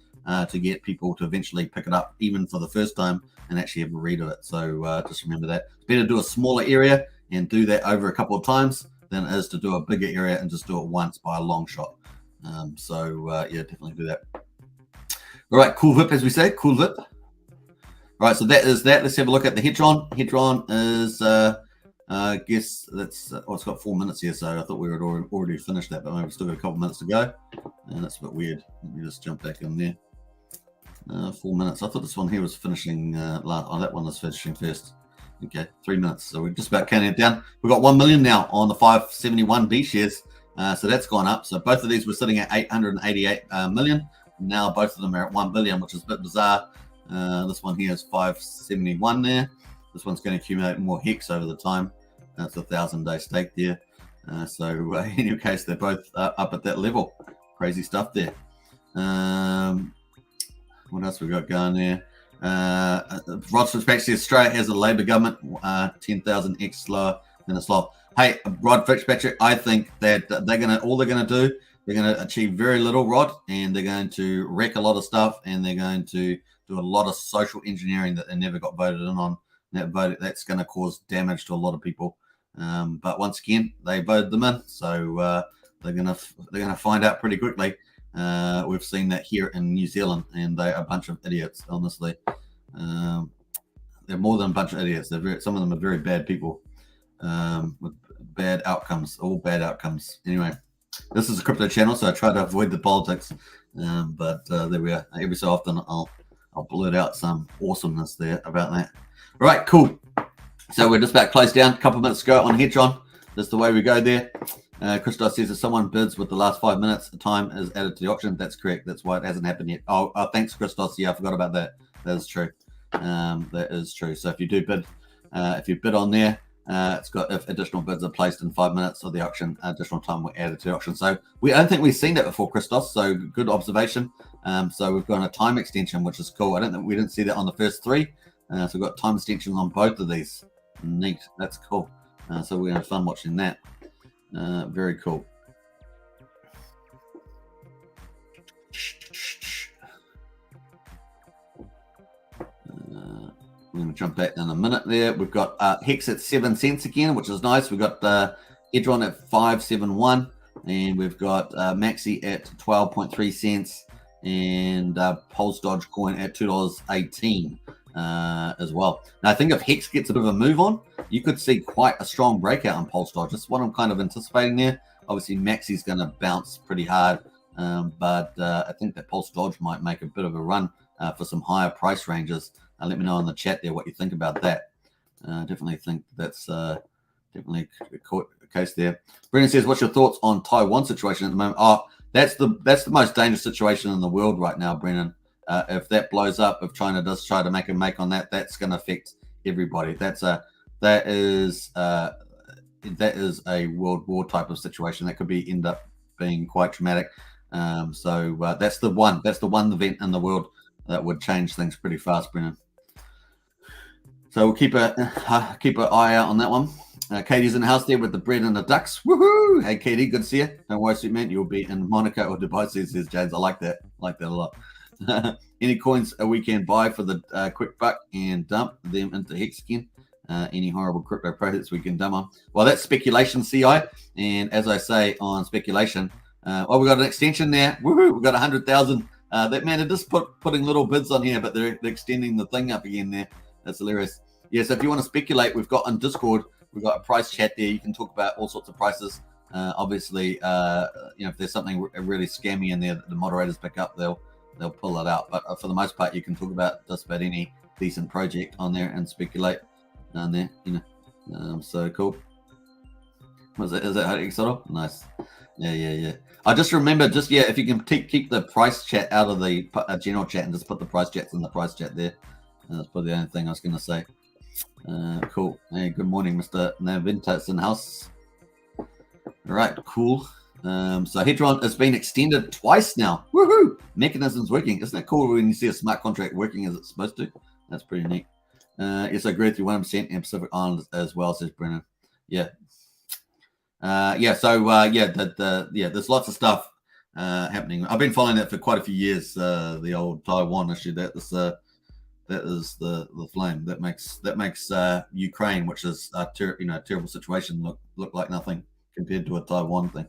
to get people to eventually pick it up, even for the first time, and actually have a read of it. So just remember that. It's better to do a smaller area and do that over a couple of times than it is to do a bigger area and just do it once by a long shot. Yeah, definitely do that. All right, cool VIP, as we say, cool VIP. All right, so that is that. Let's have a look at the Hedron. Hedron is, I guess that's, it's got 4 minutes here, so I thought we had already finished that, but we've still got a couple minutes to go. And that's a bit weird. Let me just jump back in there. 4 minutes. I thought this one here was finishing last. Oh, that one is finishing first. Okay, 3 minutes. So we're just about counting it down. We've got 1 million now on the 571 B shares. So that's gone up. So both of these were sitting at 888 million. Now both of them are at 1 billion, which is a bit bizarre. This one here is 571 there. This one's going to accumulate more Hex over the time. That's a 1,000-day stake there. So in any case, they're both up at that level. Crazy stuff there. What else we got going there? Rod Fitzpatrick, Australia has a Labor government 10,000x slower than a slow. Hey, Rod Fitzpatrick, I think that they're gonna achieve very little, Rod, and they're going to wreck a lot of stuff, and they're going to do a lot of social engineering that they never got voted in on. That's going to cause damage to a lot of people. But once again, they voted them in, so they're gonna find out pretty quickly. We've seen that here in New Zealand, and they're a bunch of idiots, honestly. They're more than a bunch of idiots. Some of them are very bad people with bad outcomes, all bad outcomes. Anyway, this is a crypto channel, so I try to avoid the politics. But there we are. Every so often, I'll blurt out some awesomeness there about that. All right, cool. So we're just about close down. A couple of minutes to go on Hedron. That's the way we go there. Christos says if someone bids with the last 5 minutes, the time is added to the auction. That's correct. That's why it hasn't happened yet. Oh, thanks, Christos. Yeah, I forgot about that. That is true. That is true. So if you do bid, if you bid on there, It's got if additional bids are placed in 5 minutes of the auction, additional time will added to the auction. So I don't think we've seen that before, Christos. So good observation. So we've got a time extension, which is cool. I don't think we didn't see that on the first three. So we've got time extensions on both of these. Neat. That's cool. So we're having fun watching that. Very cool. We're going to jump back in a minute there. We've got Hex at 7 cents again, which is nice. We've got Edron at 571, and we've got Maxi at 12.3 cents, and Pulse Dogecoin at $2.18 as well. Now, I think if Hex gets a bit of a move on, you could see quite a strong breakout on Pulse Doge. That's what I'm kind of anticipating there. Obviously, Maxi's going to bounce pretty hard, but I think that Pulse Doge might make a bit of a run for some higher price ranges. Let me know in the chat there what you think about that. Definitely think that's definitely a case there. Brendan says, "What's your thoughts on Taiwan situation at the moment?" Oh, that's the most dangerous situation in the world right now, Brendan. If that blows up, if China does try to make a make on that, that's going to affect everybody. That is a world war type of situation that could end up being quite traumatic. So that's the one event in the world that would change things pretty fast, Brendan. So we'll keep an eye out on that one. Katie's in the house there with the bread and the ducks. Woohoo! Hey, Katie, good to see you. Don't worry, sweet man. You'll be in Monaco or Dubai, says James. I like that. A lot. Any coins we can buy for the quick buck and dump them into Hex again. Any horrible crypto projects we can dump on. Well, that's speculation, CI. And as I say on speculation, we got an extension there. Woohoo! We've got 100,000. That man, they're just putting little bids on here, but they're extending the thing up again there. That's hilarious. Yes, if you want to speculate, we've got on Discord, we've got a price chat there. You can talk about all sorts of prices. Obviously, if there's something really scammy in there that the moderators pick up, they'll pull it out. But for the most part, you can talk about just about any decent project on there and speculate on there. So cool. Is that how you sort of? Nice. Yeah. I just remember, if you can keep the price chat out of the general chat and just put the price chats in the price chat there. That's probably the only thing I was going to say. Cool. Hey, good morning, Mr. Navintas in house. All right, cool. So Hedron has been extended twice now. Woohoo! Mechanism's working. Isn't that cool when you see a smart contract working as it's supposed to? That's pretty neat. Yes, I agree with you 100% in Pacific Islands as well, says Brennan. Yeah. There's lots of stuff happening. I've been following that for quite a few years. The old Taiwan issue, that is the flame that makes Ukraine, which is a terrible situation, look like nothing compared to a Taiwan thing.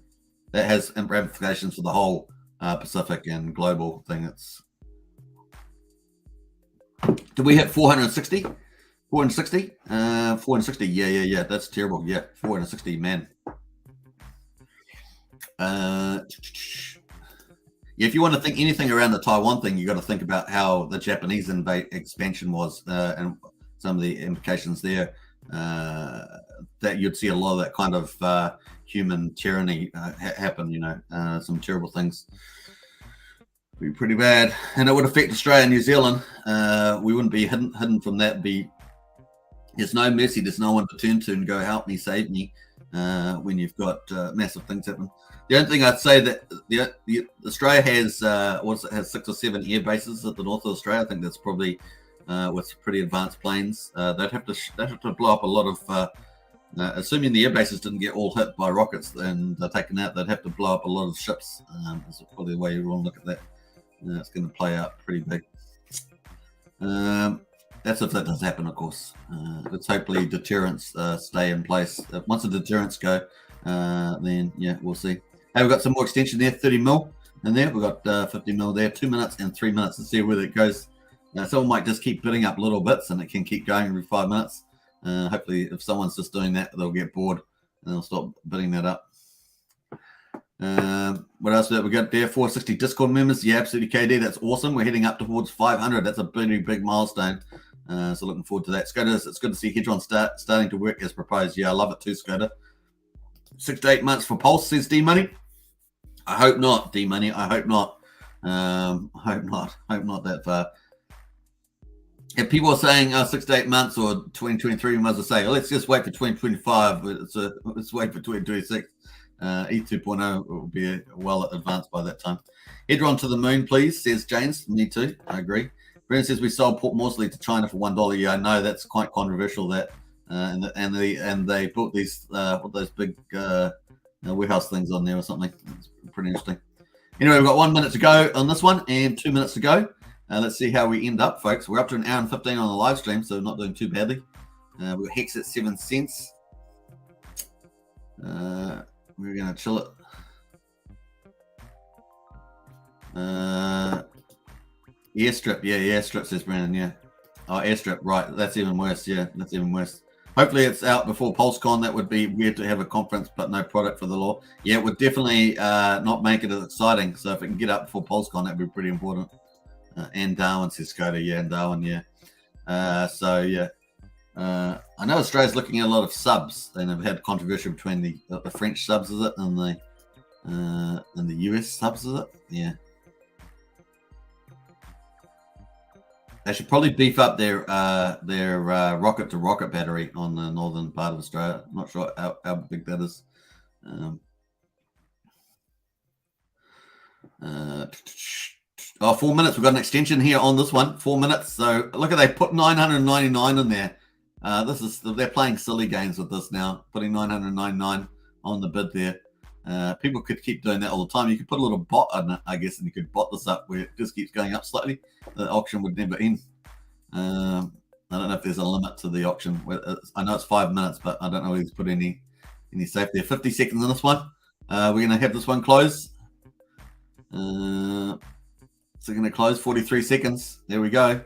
That has ramifications for the whole Pacific and global thing. Did we hit 460? 460? 460. Yeah. That's terrible. Yeah, 460, man. If you want to think anything around the Taiwan thing, you got to think about how the Japanese expansion was and some of the implications there. That you'd see a lot of that kind of human tyranny happen. Some terrible things. Be pretty bad, and it would affect Australia and New Zealand. We wouldn't be hidden from that. There's no mercy. There's no one to turn to and go, help me, save me, when you've got massive things happen. The only thing I'd say that the Australia has 6 or 7 air bases at the north of Australia. I think that's probably with pretty advanced planes. They'd have to blow up a lot of. Assuming the air bases didn't get all hit by rockets and taken out, they'd have to blow up a lot of ships. That's probably the way you want to look at that. It's going to play out pretty big. That's if that does happen, of course. Let's hopefully deterrents stay in place. Once the deterrents go, then yeah, we'll see. Hey, we've got some more extension there, 30 mil in there. We've got 50 mil there, 2 minutes and 3 minutes to see where it goes. Someone might just keep bidding up little bits and it can keep going every 5 minutes. Hopefully, if someone's just doing that, they'll get bored and they'll stop bidding that up. What else we got there? 460 Discord members. Yeah, absolutely, KD. That's awesome. We're heading up towards 500. That's a pretty big milestone. So looking forward to that. Scotus, it's good to see Hedron starting to work as proposed. Yeah, I love it too, Scotus. 6 to 8 months for Pulse, says D-Money. I hope not, D-Money. I hope not. Hope not that far. people are saying 6 to 8 months or 2023. We might as well say, let's just wait for 2025. Let's wait for 2026. ETH 2.0 will be well advanced by that time. Hedron to the moon, please, says James. Me too. I agree. Brendan says we sold Port Moresby to China for $1. Yeah, I know that's quite controversial. That and they built these those big warehouse things on there or something. It's pretty interesting. Anyway, we've got 1 minute to go on this one and 2 minutes to go. Let's see how we end up, folks. We're up to 1 hour and 15 on the live stream, so not doing too badly. We've got Hex at 7 cents. We're going to chill it. Airstrip, yeah, airstrip, says Brandon, yeah. Oh, airstrip, right. That's even worse, yeah. That's even worse. Hopefully it's out before PulseCon. That would be weird to have a conference but no product for the law. Yeah, it would definitely not make it as exciting. So if it can get up before PulseCon, that would be pretty important. And Darwin says Skoda, yeah, and Darwin, yeah. So yeah, I know Australia's looking at a lot of subs, and they've had controversy between the French subs, is it, and the US subs, is it? Yeah. They should probably beef up their rocket to rocket battery on the northern part of Australia. I'm not sure how big that is. 4 minutes. We've got an extension here on this one. 4 minutes. So look at, they put 999 in there. They're playing silly games with this now, putting 999 on the bid there. People could keep doing that all the time. You could put a little bot on it, I guess, and you could bot this up where it just keeps going up slightly. The auction would never end. I don't know if there's a limit to the auction. I know it's 5 minutes, but I don't know if he's put any safe there. 50 seconds on this one. We're going to have this one close. So going to close 43 seconds. There we go.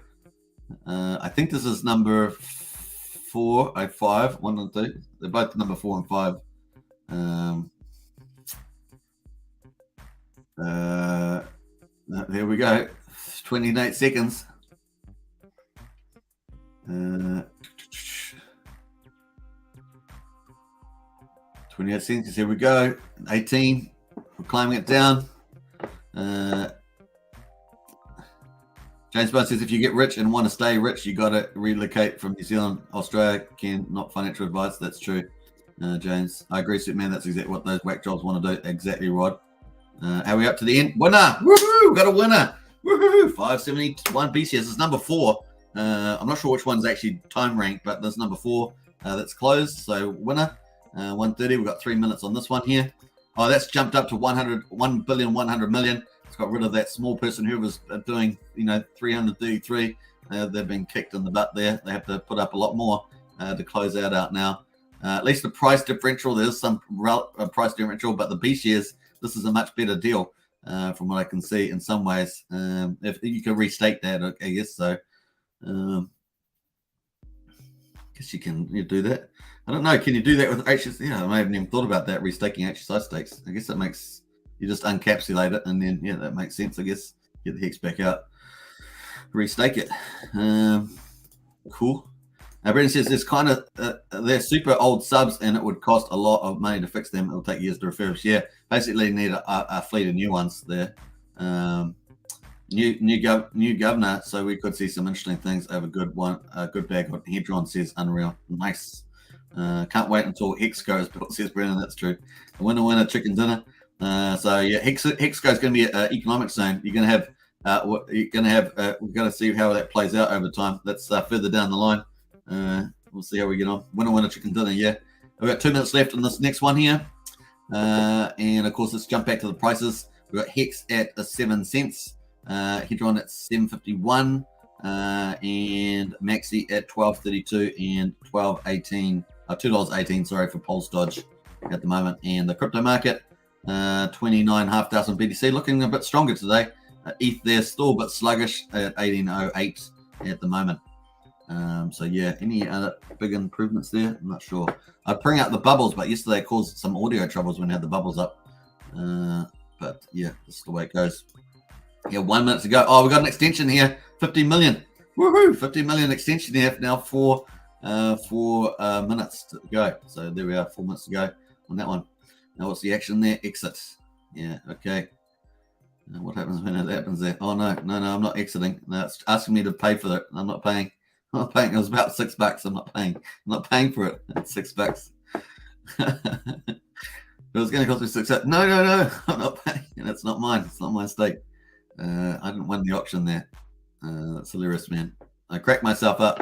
I think this is number 4, 5, 1 and 2. They're both number 4 and 5. There we go. 28 seconds. 28 seconds. Here we go. 18. We're climbing it down. James Bond says, if you get rich and want to stay rich, you got to relocate from New Zealand. Australia can, not financial advice. That's true, James. I agree, man. That's exactly what those whack jobs want to do. Exactly, Rod. Are we up to the end? Winner! Woohoo! Got a winner! Woohoo! 571 BCS. This is number 4. I'm not sure which one's actually time ranked, but there's number 4 that's closed. So winner, 130. We've got 3 minutes on this one here. Oh, that's jumped up to 1 billion, 100 million. It's got rid of that small person who was doing, 333. They've been kicked in the butt there. They have to put up a lot more to close that out now. At least the price differential, there's some price differential, but the B shares, this is a much better deal from what I can see in some ways. If you can restate that, I guess so. Guess you can do that. I don't know. Can you do that with HSI? Yeah, I haven't even thought about that, restaking HSI stakes. I guess that makes, you just encapsulate it and then, yeah, that makes sense, I guess. Get the hex back out, restake it. Cool. Brendan says there's kind of, they're super old subs and it would cost a lot of money to fix them. It'll take years to refurbish. Yeah, basically you need a fleet of new ones there. New governor, so we could see some interesting things. I have a good bag on Hedron, says Unreal. Nice. Can't wait until Hex goes, says Brendan. That's true. Winner, chicken dinner. So yeah, Hex goes going to be an economic zone. You're going to have we've got to see how that plays out over time. That's further down the line. We'll see how we get on. Winner, chicken dinner. Yeah, we've got 2 minutes left on this next one here, and of course let's jump back to the prices. We've got Hex at 7 cents. Hedron at 7.51, and Maxi at 12.32 and 12.18, $2.18. Sorry for Pulse Dodge at the moment, and the crypto market 29,500 BTC, looking a bit stronger today. ETH there still a bit sluggish at 18.08 at the moment. So yeah, any other big improvements there? I'm not sure. I'd bring out the bubbles, but yesterday it caused some audio troubles when I had the bubbles up. But yeah, that's the way it goes. Yeah, 1 minute to go. Oh, we got an extension here. 50 million. Woohoo! 50 million extension here. Now 4 minutes to go. So there we are. 4 minutes to go on that one. Now what's the action there? Exit. Yeah. Okay. What happens when it happens there? Oh no, I'm not exiting. No, it's asking me to pay for it. I'm not paying. I'm not paying. It was about $6. I'm not paying for it. It's $6. It was going to cost me $6. No. I'm not paying. It's not mine. It's not my stake. I didn't win the auction there. That's hilarious, man. I cracked myself up.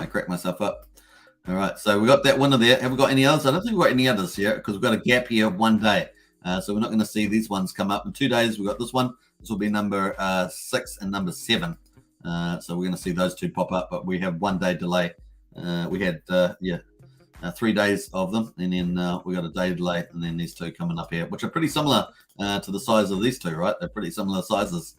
All right, so we got that winner there. Have we got any others? I don't think we've got any others here because we've got a gap here of 1 day. So we're not going to see these ones come up. In 2 days, we've got this one. This will be number 6 and number 7. So we're going to see those two pop up, but we have 1 day delay. We had 3 days of them, and then we got a day delay, and then these two coming up here, which are pretty similar to the size of these two, right? They're pretty similar sizes.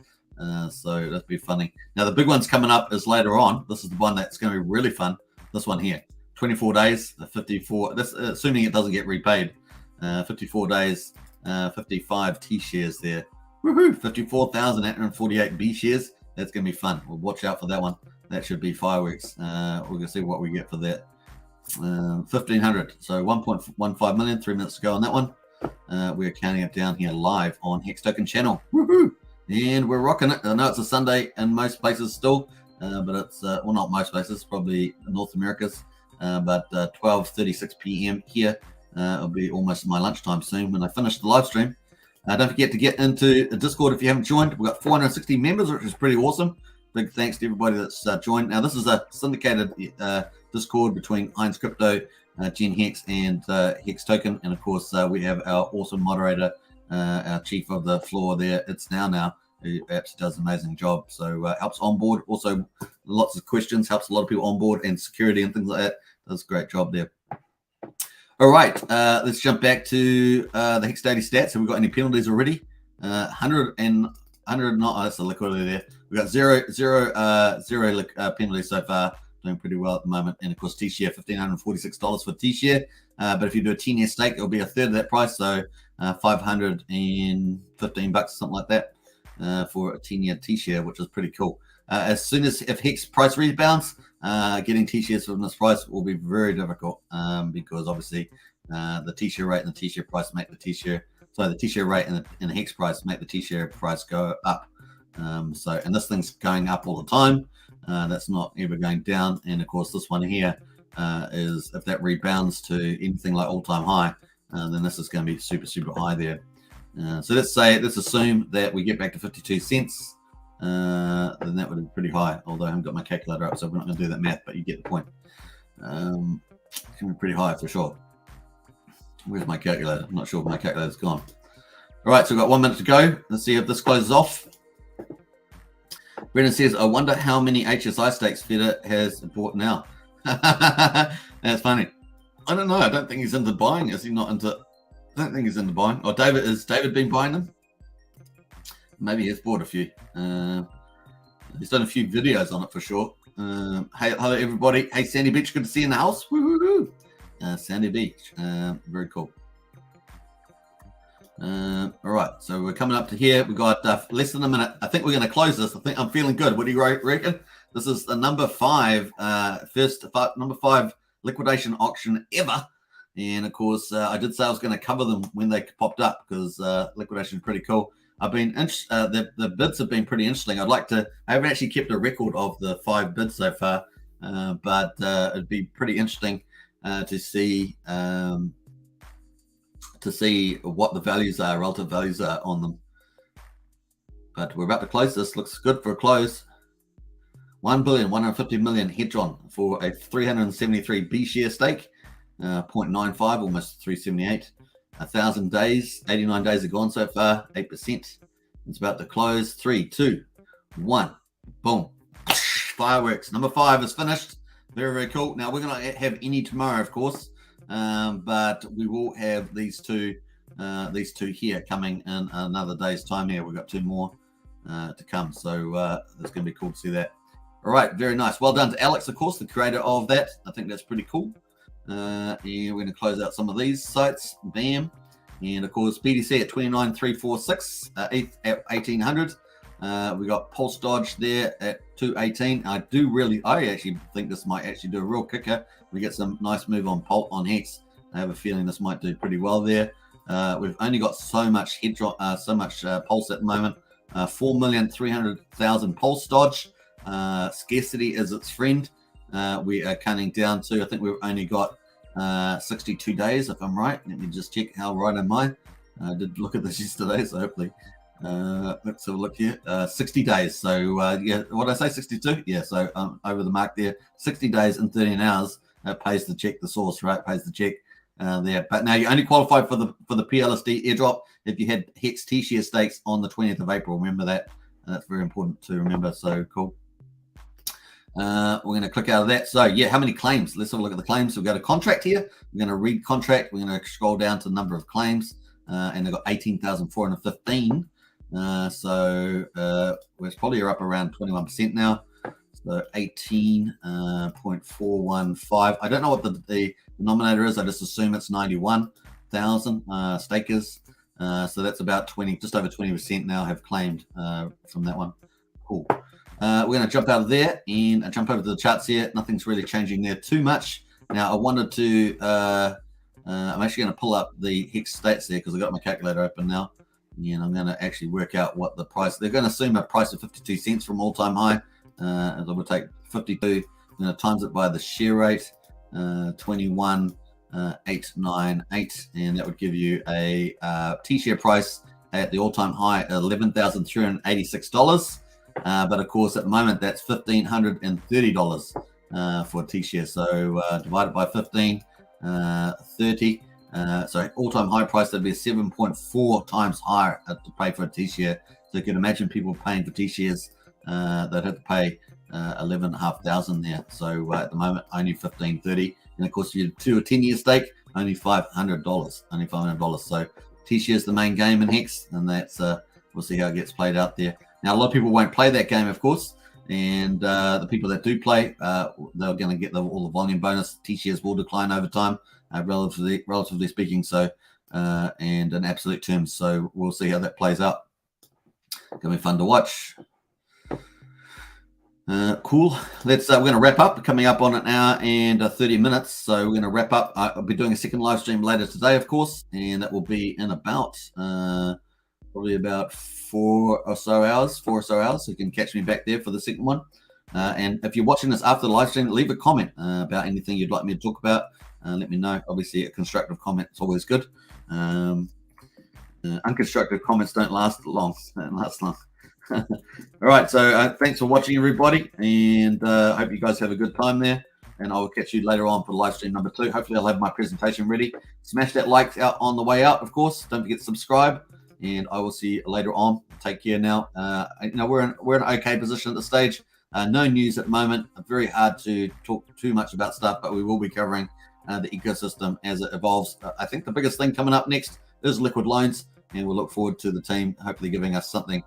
So that'd be funny. Now the big one's coming up is later on. This is the one that's going to be really fun. This one here, 24 days, 54. This assuming it doesn't get repaid. 54 days, 55 T shares there. Woohoo! 54,848 B shares. That's going to be fun. We'll watch out for that one. That should be fireworks. We're going to see what we get for that. 1,500. So 1.15 million. 3 minutes to go on that one. We're counting it down here live on Hex Token channel. Woohoo! And we're rocking it. I know it's a Sunday in most places still, but it's well, not most places, probably North America's. But 12:36 p.m. here. It'll be almost my lunchtime soon when I finish the live stream. Don't forget to get into the Discord if you haven't joined. We've got 460 members, which is pretty awesome. Big thanks to everybody that's joined. Now, this is a syndicated Discord between Heinz Crypto, Gen Hex, and Hex Token. And, of course, we have our awesome moderator, our chief of the floor there. It's now. Who actually does an amazing job. So helps onboard. Also, lots of questions. Helps a lot of people onboard and security and things like that. Does a great job there. All right, let's jump back to the Hex Daily stats. Have we got any penalties already? 100 not. That's the liquidity there. We got zero penalties so far. Doing pretty well at the moment. And of course, T-share $1,546 for T-share. But if you do a 10-year stake, it'll be a third of that price. So $515, something like that, for a 10-year T-share, which is pretty cool. As soon as if Hex price rebounds, getting T-shares from this price will be very difficult because obviously the T-share rate and the T-share price make the T-share. So the T-share rate and the Hex price make the T-share price go up. And this thing's going up all the time. That's not ever going down. And of course, this one here is if that rebounds to anything like all-time high, then this is going to be super, super high there. So let's assume that we get back to 52 cents. Then that would be pretty high, although I haven't got my calculator up, so we're not going to do that math, but you get the point. It can be pretty high for sure. Where's my calculator? I'm not sure if my calculator's gone. All right, so we've got 1 minute to go. Let's see if this closes off. Brendan says, I wonder how many HSI stakes Feder has bought now. That's funny. I don't know. I don't think he's into buying. Is he not into? I don't think he's into buying. Or has David been buying them? Maybe he's bought a few. He's done a few videos on it for sure. Hey, hello everybody. Hey, Sandy Beach, good to see you in the house. Woo-hoo-hoo. Sandy Beach, very cool. All right, so we're coming up to here. We've got less than a minute. I think we're going to close this. I think I'm feeling good. What do you reckon? This is the number 5, number 5 liquidation auction ever. And of course, I did say I was going to cover them when they popped up because liquidation is pretty cool. I've been the bids have been pretty interesting. I haven't actually kept a record of the 5 bids so far, but it'd be pretty interesting to see what the values are, relative values are on them. But we're about to close this. Looks good for a close. 1,150 million hedge on for a 373 B share stake, 0.95, almost 378. 1,000 days, 89 days are gone so far, 8%. It's about to close. 3, 2, 1, boom. Fireworks. Number 5 is finished. Very, very cool. Now we're going to have any tomorrow, of course, but we will have these two here coming in another day's time. Here we've got 2 more to come, so it's going to be cool to see that. All right, very nice. Well done to Alex, of course, the creator of that. I think that's pretty cool. And we're going to close out some of these sites. Bam. And of course, PDC at 29,346 at 1,800. We got Pulse Dodge there at 218. I actually think this might actually do a real kicker. We get some nice move on Hex. I have a feeling this might do pretty well there. We've only got so much Pulse at the moment. 4,300,000 Pulse Dodge. Scarcity is its friend. we are counting down to, I think we've only got 62 days, if I'm right. Let me just check how right am I. I did look at this yesterday, so hopefully let's have a look here. 60 days. So yeah, what did I say? 62? Yeah, so over the mark there. 60 days and 13 hours pays the check, the source, right? Pays the check there. But now you only qualify for the PLSD airdrop if you had Hex T-share stakes on the 20th of April. Remember that. That's very important to remember. So cool. We're going to click out of that. So yeah, how many claims? Let's have a look at the claims. We've got a contract here. We're going to read contract. We're going to scroll down to the number of claims, and they've got 18,415. So we're probably up around 21% now. So 18.415. I don't know what the denominator is. I just assume it's 91,000 stakers. So that's about just over 20% now have claimed from that one. Cool. We're going to jump out of there and jump over to the charts here. Nothing's really changing there too much. Now, I wanted to, I'm actually going to pull up the Hex stats there because I've got my calculator open now. And I'm going to actually work out what the price, they're going to assume a price of 52 cents from all-time high. As I would take 52, times it by the share rate, 21,898, and that would give you a T-share price at the all-time high, $11,386. But of course, at the moment, that's $1,530 for a T-share. So divided by 15, 30. So all-time high price, that'd be 7.4 times higher to pay for a T-share. So you can imagine people paying for T-shares. They'd have to pay 11,500 there. So at the moment, only 1,530. And of course, if you do a 10-year stake, only $500. Only $500. So T-shares the main game in Hex, and that's we'll see how it gets played out there. Now, a lot of people won't play that game, of course, and the people that do play, they're going to get all the volume bonus. T-shares will decline over time, relatively speaking, so and in absolute terms. So we'll see how that plays out. Going to be fun to watch. Cool. We're going to wrap up. Coming up on an hour and 30 minutes. So we're going to wrap up. I'll be doing a second live stream later today, of course, and that will be in about probably about 4 or so hours. So you can catch me back there for the second one. And if you're watching this after the live stream, leave a comment about anything you'd like me to talk about. Let me know. Obviously, a constructive comment is always good. Unconstructive comments don't last long. All right, so thanks for watching, everybody, and I hope you guys have a good time there, and I will catch you later on for live stream number 2. Hopefully I'll have my presentation ready. Smash that like out on the way out, of course. Don't forget to subscribe, and I will see you later on. Take care now. We're in an okay position at this stage. No news at the moment. Very hard to talk too much about stuff, but we will be covering the ecosystem as it evolves. I think the biggest thing coming up next is liquid loans, and we'll look forward to the team hopefully giving us something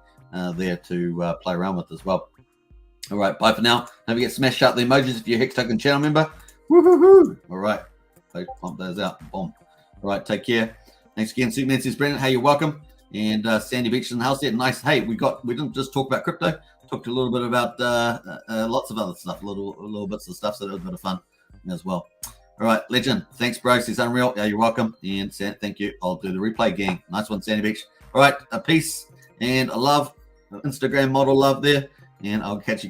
there to play around with as well. All right, bye for now. Don't forget to smash out the emojis if you're a Hex Token channel member. Woohoo! All right, so pump those out. Boom. All right, take care. Thanks again, Superman says Brendan. Hey, you're welcome. And Sandy Beach in the house there. Nice. Hey, we didn't just talk about crypto. Talked a little bit about lots of other stuff, little bits of stuff. So that was a bit of fun as well. All right, legend. Thanks, bro. Says Unreal. Yeah, you're welcome. And thank you. I'll do the replay gang. Nice one, Sandy Beach. All right, a peace and a love. Instagram model love there, and I'll catch you